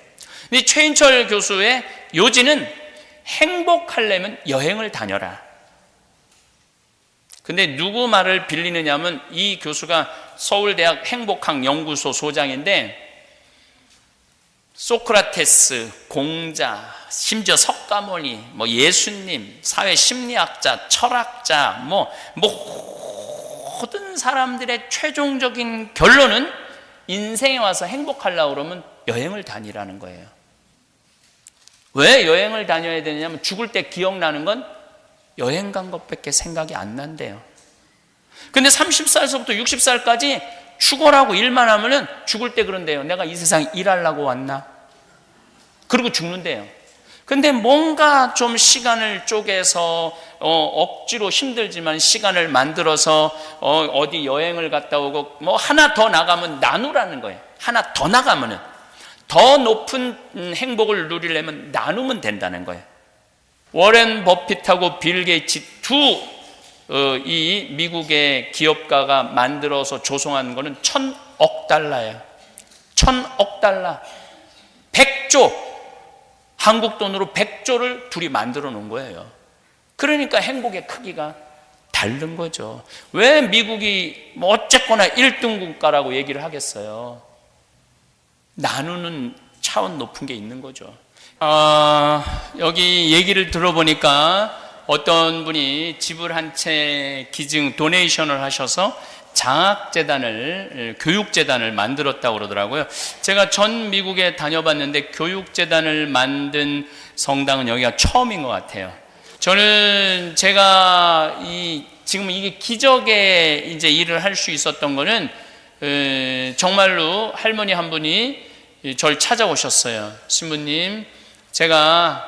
이 최인철 교수의 요지는 행복하려면 여행을 다녀라. 근데 누구 말을 빌리느냐면 이 교수가 서울대학 행복학 연구소 소장인데 소크라테스, 공자, 심지어 석가모니, 예수님, 사회심리학자, 철학자, 모든 사람들의 최종적인 결론은 인생에 와서 행복하려고 그러면 여행을 다니라는 거예요. 왜 여행을 다녀야 되냐면 죽을 때 기억나는 건 여행 간 것밖에 생각이 안 난대요. 근데 30살에서부터 60살까지 죽어라고 일만 하면은 죽을 때 그런데요. 내가 이 세상에 일하려고 왔나? 그리고 죽는데요. 근데 뭔가 좀 시간을 쪼개서 억지로 힘들지만 시간을 만들어서 어디 여행을 갔다 오고 하나 더 나가면 나누라는 거예요. 하나 더 나가면은 더 높은 행복을 누리려면 나누면 된다는 거예요. 워렌 버핏하고 빌 게이츠 이 미국의 기업가가 만들어서 조성한 거는 1000억 달러예요. 1000억 달러. 100조. 한국 돈으로 100조를 둘이 만들어 놓은 거예요. 그러니까 행복의 크기가 다른 거죠. 왜 미국이 어쨌거나 1등 국가라고 얘기를 하겠어요? 나누는 차원 높은 게 있는 거죠. 여기 얘기를 들어보니까 어떤 분이 집을 한 채 기증, 도네이션을 하셔서 장학재단을, 교육재단을 만들었다고 그러더라고요. 제가 전 미국에 다녀봤는데 교육재단을 만든 성당은 여기가 처음인 것 같아요. 저는 제가 지금 이게 기적의 이제 일을 할 수 있었던 거는 정말로 할머니 한 분이 저를 찾아오셨어요. 신부님, 제가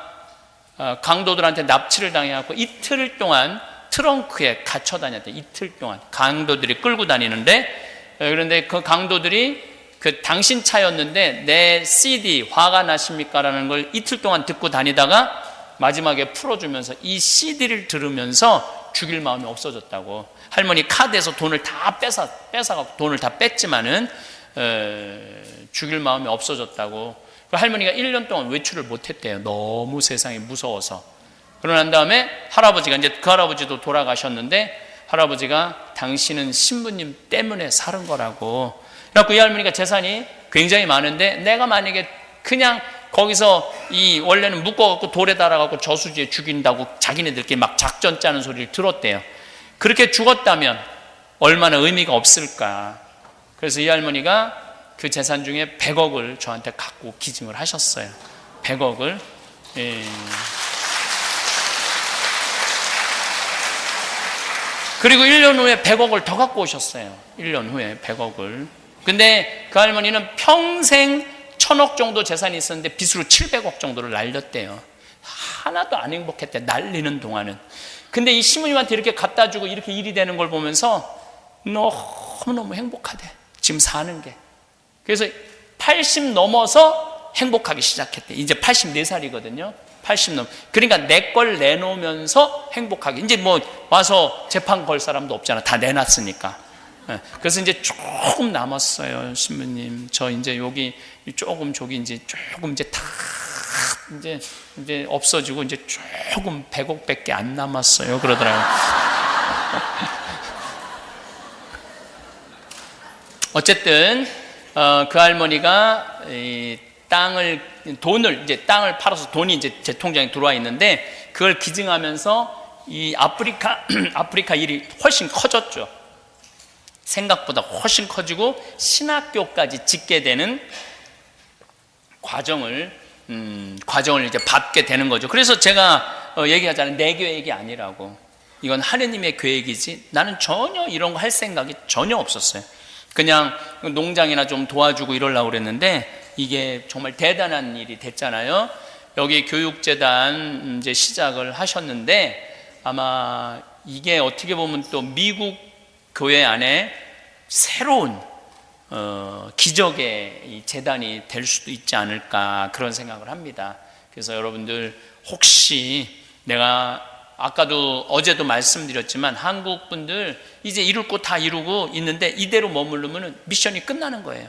강도들한테 납치를 당해갖고 이틀 동안 트렁크에 갇혀 다녔대. 이틀 동안 강도들이 끌고 다니는데, 그런데 그 강도들이 그 당신 차였는데 내 CD 화가 나십니까? 라는 걸 이틀 동안 듣고 다니다가 마지막에 풀어주면서 이 CD를 들으면서 죽일 마음이 없어졌다고. 할머니 카드에서 돈을 다 뺏어갖고 돈을 다 뺐지만은 죽일 마음이 없어졌다고. 그 할머니가 1년 동안 외출을 못했대요. 너무 세상이 무서워서. 그러고 난 다음에 할아버지가, 이제 그 할아버지도 돌아가셨는데, 할아버지가 당신은 신부님 때문에 사는 거라고. 그래갖고 이 할머니가 재산이 굉장히 많은데, 내가 만약에 그냥 거기서 원래는 묶어갖고 돌에 달아갖고 저수지에 죽인다고 자기네들끼리 막 작전 짜는 소리를 들었대요. 그렇게 죽었다면 얼마나 의미가 없을까. 그래서 이 할머니가 그 재산 중에 100억을 저한테 갖고 기증을 하셨어요. 100억을. 예. 그리고 1년 후에 100억을 더 갖고 오셨어요. 1년 후에 100억을. 근데 그 할머니는 평생 1000억 정도 재산이 있었는데 빚으로 700억 정도를 날렸대요. 하나도 안 행복했대, 날리는 동안은. 근데 이 시부님한테 이렇게 갖다 주고 이렇게 일이 되는 걸 보면서 너무너무 행복하대, 지금 사는 게. 그래서 80 넘어서 행복하기 시작했대. 이제 84살이거든요. 80 넘. 그러니까 내 걸 내놓으면서 행복하게. 이제 뭐 와서 재판 걸 사람도 없잖아. 다 내놨으니까. 그래서 이제 조금 남았어요, 신부님. 저 이제 여기 조금, 저기 이제 조금 이제 다 이제 없어지고 이제 조금 100억밖에 안 남았어요. 그러더라고요. 어쨌든 그 할머니가 땅을 팔아서 돈이 이제 제 통장에 들어와 있는데, 그걸 기증하면서 이 아프리카 일이 훨씬 커졌죠. 생각보다 훨씬 커지고 신학교까지 짓게 되는 과정을 이제 밟게 되는 거죠. 그래서 제가 얘기하잖아요. 내 계획이 아니라고. 이건 하느님의 계획이지 나는 전혀 이런 거 할 생각이 전혀 없었어요. 그냥 농장이나 좀 도와주고 이러려고 그랬는데 이게 정말 대단한 일이 됐잖아요. 여기 교육재단 이제 시작을 하셨는데, 아마 이게 어떻게 보면 또 미국 교회 안에 새로운 기적의 이 재단이 될 수도 있지 않을까, 그런 생각을 합니다. 그래서 여러분들 혹시, 내가 아까도 어제도 말씀드렸지만 한국 분들 이제 이룰 거 다 이루고 있는데 이대로 머무르면 미션이 끝나는 거예요.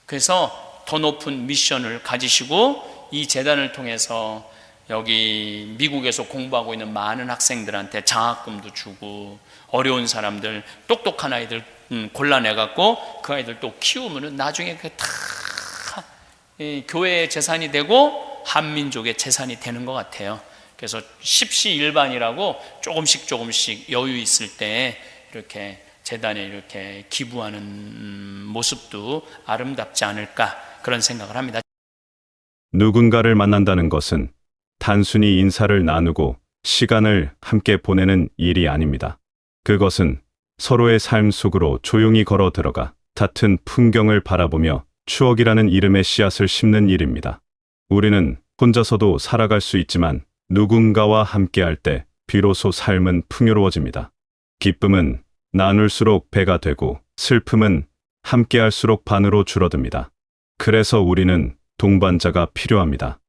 그래서 더 높은 미션을 가지시고 이 재단을 통해서 여기 미국에서 공부하고 있는 많은 학생들한테 장학금도 주고, 어려운 사람들, 똑똑한 아이들 골라내갖고 그 아이들 또 키우면은 나중에 그 다 교회의 재산이 되고 한민족의 재산이 되는 것 같아요. 그래서 십시일반이라고 조금씩 여유 있을 때 이렇게 재단에 이렇게 기부하는 모습도 아름답지 않을까, 그런 생각을 합니다. 누군가를 만난다는 것은 단순히 인사를 나누고 시간을 함께 보내는 일이 아닙니다. 그것은 서로의 삶 속으로 조용히 걸어 들어가 같은 풍경을 바라보며 추억이라는 이름의 씨앗을 심는 일입니다. 우리는 혼자서도 살아갈 수 있지만 누군가와 함께할 때 비로소 삶은 풍요로워집니다. 기쁨은 나눌수록 배가 되고 슬픔은 함께할수록 반으로 줄어듭니다. 그래서 우리는 동반자가 필요합니다.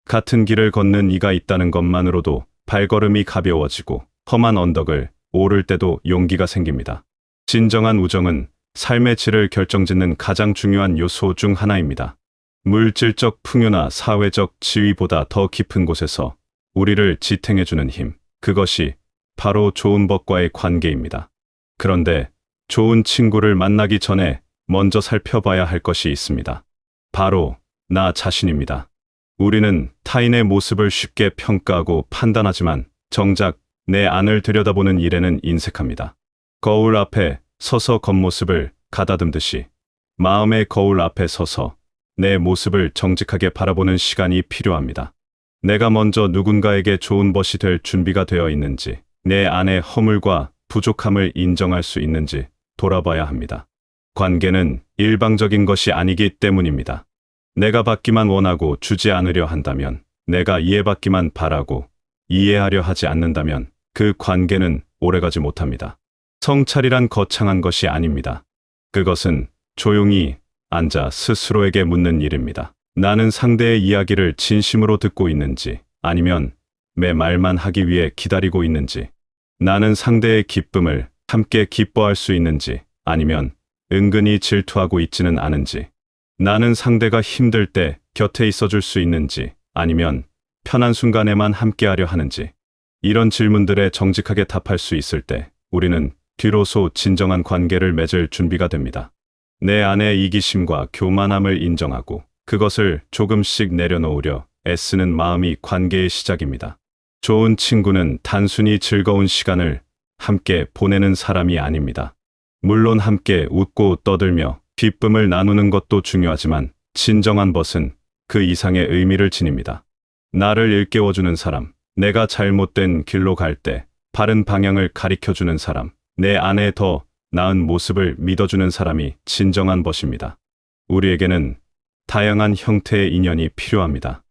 같은 길을 걷는 이가 있다는 것만으로도 발걸음이 가벼워지고 험한 언덕을 오를 때도 용기가 생깁니다. 진정한 우정은 삶의 질을 결정짓는 가장 중요한 요소 중 하나입니다. 물질적 풍요나 사회적 지위보다 더 깊은 곳에서 우리를 지탱해주는 힘, 그것이 바로 좋은 법과의 관계입니다. 그런데 좋은 친구를 만나기 전에 먼저 살펴봐야 할 것이 있습니다. 바로 나 자신입니다. 우리는 타인의 모습을 쉽게 평가하고 판단하지만 정작 내 안을 들여다보는 일에는 인색합니다. 거울 앞에 서서 겉모습을 가다듬듯이 마음의 거울 앞에 서서 내 모습을 정직하게 바라보는 시간이 필요합니다. 내가 먼저 누군가에게 좋은 벗이 될 준비가 되어 있는지, 내 안의 허물과 부족함을 인정할 수 있는지 돌아봐야 합니다. 관계는 일방적인 것이 아니기 때문입니다. 내가 받기만 원하고 주지 않으려 한다면, 내가 이해받기만 바라고 이해하려 하지 않는다면 그 관계는 오래가지 못합니다. 성찰이란 거창한 것이 아닙니다. 그것은 조용히 앉아 스스로에게 묻는 일입니다. 나는 상대의 이야기를 진심으로 듣고 있는지, 아니면 내 말만 하기 위해 기다리고 있는지, 나는 상대의 기쁨을 함께 기뻐할 수 있는지, 아니면 은근히 질투하고 있지는 않은지, 나는 상대가 힘들 때 곁에 있어줄 수 있는지, 아니면 편한 순간에만 함께하려 하는지, 이런 질문들에 정직하게 답할 수 있을 때 우리는 비로소 진정한 관계를 맺을 준비가 됩니다. 내 안의 이기심과 교만함을 인정하고 그것을 조금씩 내려놓으려 애쓰는 마음이 관계의 시작입니다. 좋은 친구는 단순히 즐거운 시간을 함께 보내는 사람이 아닙니다. 물론 함께 웃고 떠들며 기쁨을 나누는 것도 중요하지만 진정한 벗은 그 이상의 의미를 지닙니다. 나를 일깨워주는 사람, 내가 잘못된 길로 갈 때 바른 방향을 가리켜주는 사람, 내 안에 더 나은 모습을 믿어주는 사람이 진정한 벗입니다. 우리에게는 다양한 형태의 인연이 필요합니다.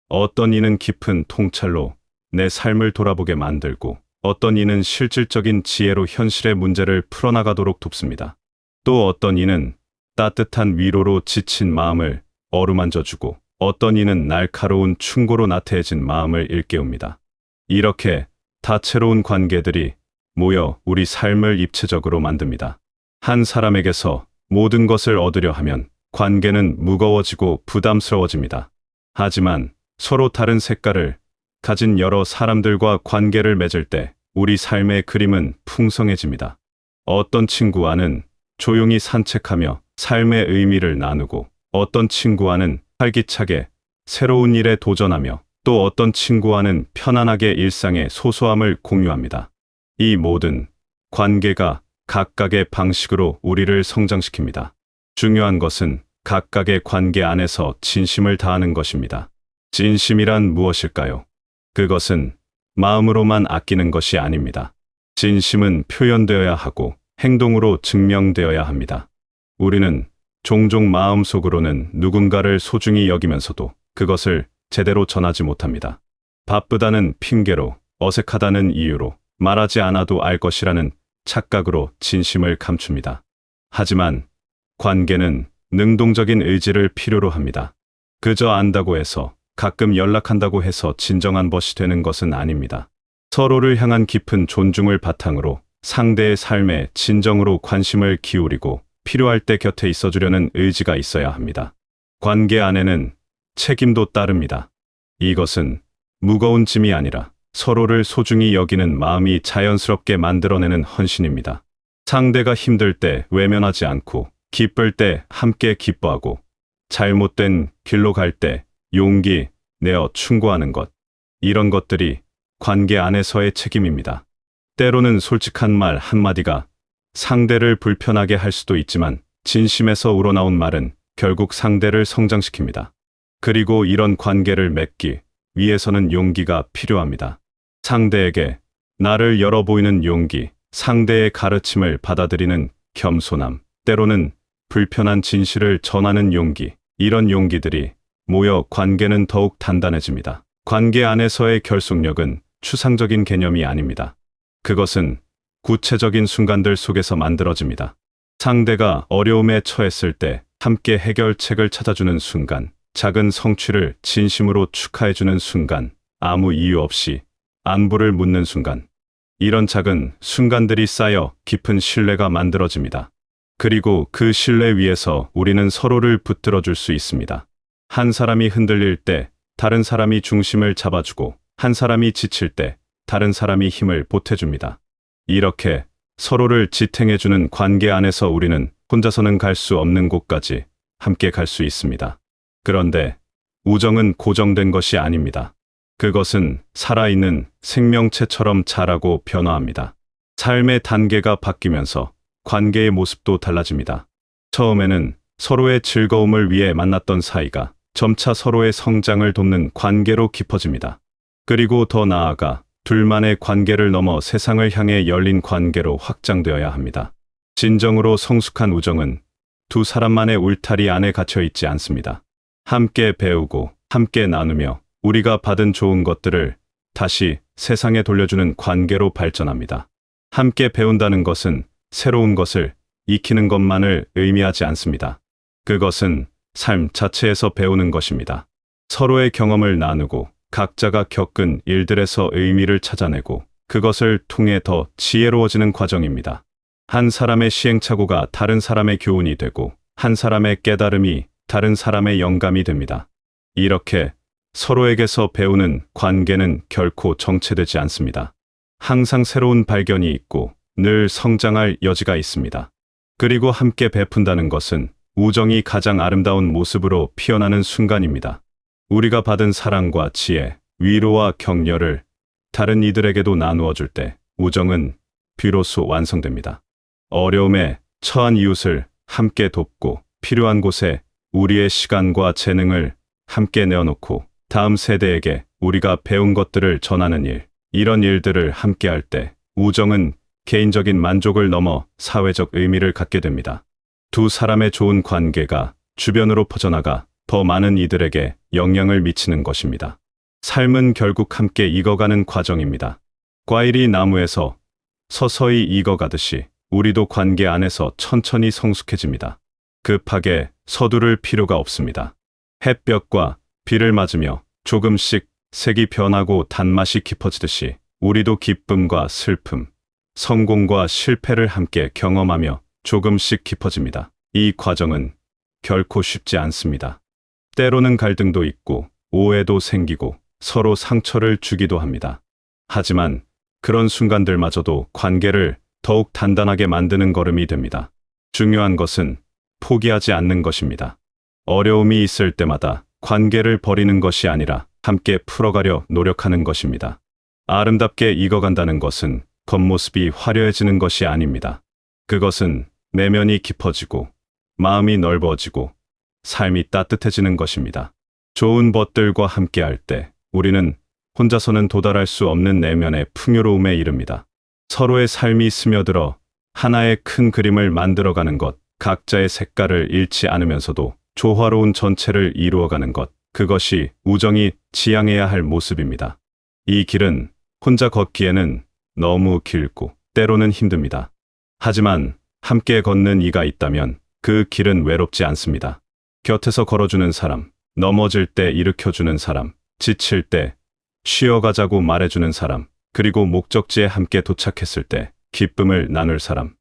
어떤 이는 깊은 통찰로 내 삶을 돌아보게 만들고, 어떤 이는 실질적인 지혜로 현실의 문제를 풀어나가도록 돕습니다. 또 어떤 이는 따뜻한 위로로 지친 마음을 어루만져주고, 어떤 이는 날카로운 충고로 나태해진 마음을 일깨웁니다. 이렇게 다채로운 관계들이 모여 우리 삶을 입체적으로 만듭니다. 한 사람에게서 모든 것을 얻으려 하면 관계는 무거워지고 부담스러워집니다. 하지만 서로 다른 색깔을 가진 여러 사람들과 관계를 맺을 때 우리 삶의 그림은 풍성해집니다. 어떤 친구와는 조용히 산책하며 삶의 의미를 나누고, 어떤 친구와는 활기차게 새로운 일에 도전하며, 또 어떤 친구와는 편안하게 일상의 소소함을 공유합니다. 이 모든 관계가 각각의 방식으로 우리를 성장시킵니다. 중요한 것은 각각의 관계 안에서 진심을 다하는 것입니다. 진심이란 무엇일까요? 그것은 마음으로만 아끼는 것이 아닙니다. 진심은 표현되어야 하고 행동으로 증명되어야 합니다. 우리는 종종 마음속으로는 누군가를 소중히 여기면서도 그것을 제대로 전하지 못합니다. 바쁘다는 핑계로, 어색하다는 이유로, 말하지 않아도 알 것이라는 착각으로 진심을 감춥니다. 하지만 관계는 능동적인 의지를 필요로 합니다. 그저 안다고 해서, 가끔 연락한다고 해서 진정한 벗이 되는 것은 아닙니다. 서로를 향한 깊은 존중을 바탕으로 상대의 삶에 진정으로 관심을 기울이고, 필요할 때 곁에 있어주려는 의지가 있어야 합니다. 관계 안에는 책임도 따릅니다. 이것은 무거운 짐이 아니라 서로를 소중히 여기는 마음이 자연스럽게 만들어내는 헌신입니다. 상대가 힘들 때 외면하지 않고, 기쁠 때 함께 기뻐하고, 잘못된 길로 갈 때 용기 내어 충고하는 것, 이런 것들이 관계 안에서의 책임입니다. 때로는 솔직한 말 한마디가 상대를 불편하게 할 수도 있지만, 진심에서 우러나온 말은 결국 상대를 성장시킵니다. 그리고 이런 관계를 맺기 위해서는 용기가 필요합니다. 상대에게 나를 열어 보이는 용기, 상대의 가르침을 받아들이는 겸손함, 때로는 불편한 진실을 전하는 용기, 이런 용기들이 모여 관계는 더욱 단단해집니다. 관계 안에서의 결속력은 추상적인 개념이 아닙니다. 그것은 구체적인 순간들 속에서 만들어집니다. 상대가 어려움에 처했을 때 함께 해결책을 찾아주는 순간, 작은 성취를 진심으로 축하해주는 순간, 아무 이유 없이 안부를 묻는 순간, 이런 작은 순간들이 쌓여 깊은 신뢰가 만들어집니다. 그리고 그 신뢰 위에서 우리는 서로를 붙들어줄 수 있습니다. 한 사람이 흔들릴 때 다른 사람이 중심을 잡아주고, 한 사람이 지칠 때 다른 사람이 힘을 보태줍니다. 이렇게 서로를 지탱해주는 관계 안에서 우리는 혼자서는 갈 수 없는 곳까지 함께 갈 수 있습니다. 그런데 우정은 고정된 것이 아닙니다. 그것은 살아있는 생명체처럼 자라고 변화합니다. 삶의 단계가 바뀌면서 관계의 모습도 달라집니다. 처음에는 서로의 즐거움을 위해 만났던 사이가 점차 서로의 성장을 돕는 관계로 깊어집니다. 그리고 더 나아가 둘만의 관계를 넘어 세상을 향해 열린 관계로 확장되어야 합니다. 진정으로 성숙한 우정은 두 사람만의 울타리 안에 갇혀 있지 않습니다. 함께 배우고 함께 나누며 우리가 받은 좋은 것들을 다시 세상에 돌려주는 관계로 발전합니다. 함께 배운다는 것은 새로운 것을 익히는 것만을 의미하지 않습니다. 그것은 삶 자체에서 배우는 것입니다. 서로의 경험을 나누고 각자가 겪은 일들에서 의미를 찾아내고 그것을 통해 더 지혜로워지는 과정입니다. 한 사람의 시행착오가 다른 사람의 교훈이 되고 한 사람의 깨달음이 다른 사람의 영감이 됩니다. 이렇게 서로에게서 배우는 관계는 결코 정체되지 않습니다. 항상 새로운 발견이 있고 늘 성장할 여지가 있습니다. 그리고 함께 베푼다는 것은 우정이 가장 아름다운 모습으로 피어나는 순간입니다. 우리가 받은 사랑과 지혜, 위로와 격려를 다른 이들에게도 나누어 줄 때 우정은 비로소 완성됩니다. 어려움에 처한 이웃을 함께 돕고 필요한 곳에 우리의 시간과 재능을 함께 내어놓고 다음 세대에게 우리가 배운 것들을 전하는 일, 이런 일들을 함께 할 때 우정은 개인적인 만족을 넘어 사회적 의미를 갖게 됩니다. 두 사람의 좋은 관계가 주변으로 퍼져나가 더 많은 이들에게 영향을 미치는 것입니다. 삶은 결국 함께 익어가는 과정입니다. 과일이 나무에서 서서히 익어가듯이 우리도 관계 안에서 천천히 성숙해집니다. 급하게 서두를 필요가 없습니다. 햇볕과 비를 맞으며 조금씩 색이 변하고 단맛이 깊어지듯이 우리도 기쁨과 슬픔, 성공과 실패를 함께 경험하며 조금씩 깊어집니다. 이 과정은 결코 쉽지 않습니다. 때로는 갈등도 있고 오해도 생기고 서로 상처를 주기도 합니다. 하지만 그런 순간들마저도 관계를 더욱 단단하게 만드는 걸음이 됩니다. 중요한 것은 포기하지 않는 것입니다. 어려움이 있을 때마다 관계를 버리는 것이 아니라 함께 풀어가려 노력하는 것입니다. 아름답게 익어간다는 것은 겉모습이 화려해지는 것이 아닙니다. 그것은 내면이 깊어지고 마음이 넓어지고 삶이 따뜻해지는 것입니다. 좋은 것들과 함께할 때 우리는 혼자서는 도달할 수 없는 내면의 풍요로움에 이릅니다. 서로의 삶이 스며들어 하나의 큰 그림을 만들어가는 것, 각자의 색깔을 잃지 않으면서도 조화로운 전체를 이루어가는 것, 그것이 우정이 지향해야 할 모습입니다. 이 길은 혼자 걷기에는 너무 길고 때로는 힘듭니다. 하지만 함께 걷는 이가 있다면 그 길은 외롭지 않습니다. 곁에서 걸어주는 사람, 넘어질 때 일으켜주는 사람, 지칠 때 쉬어가자고 말해주는 사람, 그리고 목적지에 함께 도착했을 때 기쁨을 나눌 사람.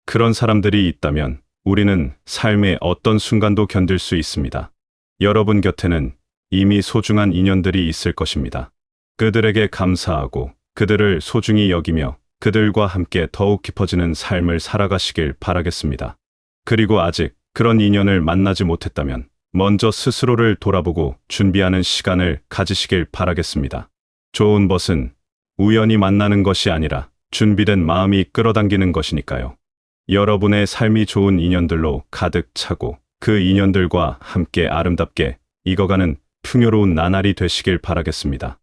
그런 사람들이 있다면 우리는 삶의 어떤 순간도 견딜 수 있습니다. 여러분 곁에는 이미 소중한 인연들이 있을 것입니다. 그들에게 감사하고 그들을 소중히 여기며 그들과 함께 더욱 깊어지는 삶을 살아가시길 바라겠습니다. 그리고 아직 그런 인연을 만나지 못했다면 먼저 스스로를 돌아보고 준비하는 시간을 가지시길 바라겠습니다. 좋은 것은 우연히 만나는 것이 아니라 준비된 마음이 끌어당기는 것이니까요. 여러분의 삶이 좋은 인연들로 가득 차고 그 인연들과 함께 아름답게 익어가는 풍요로운 나날이 되시길 바라겠습니다.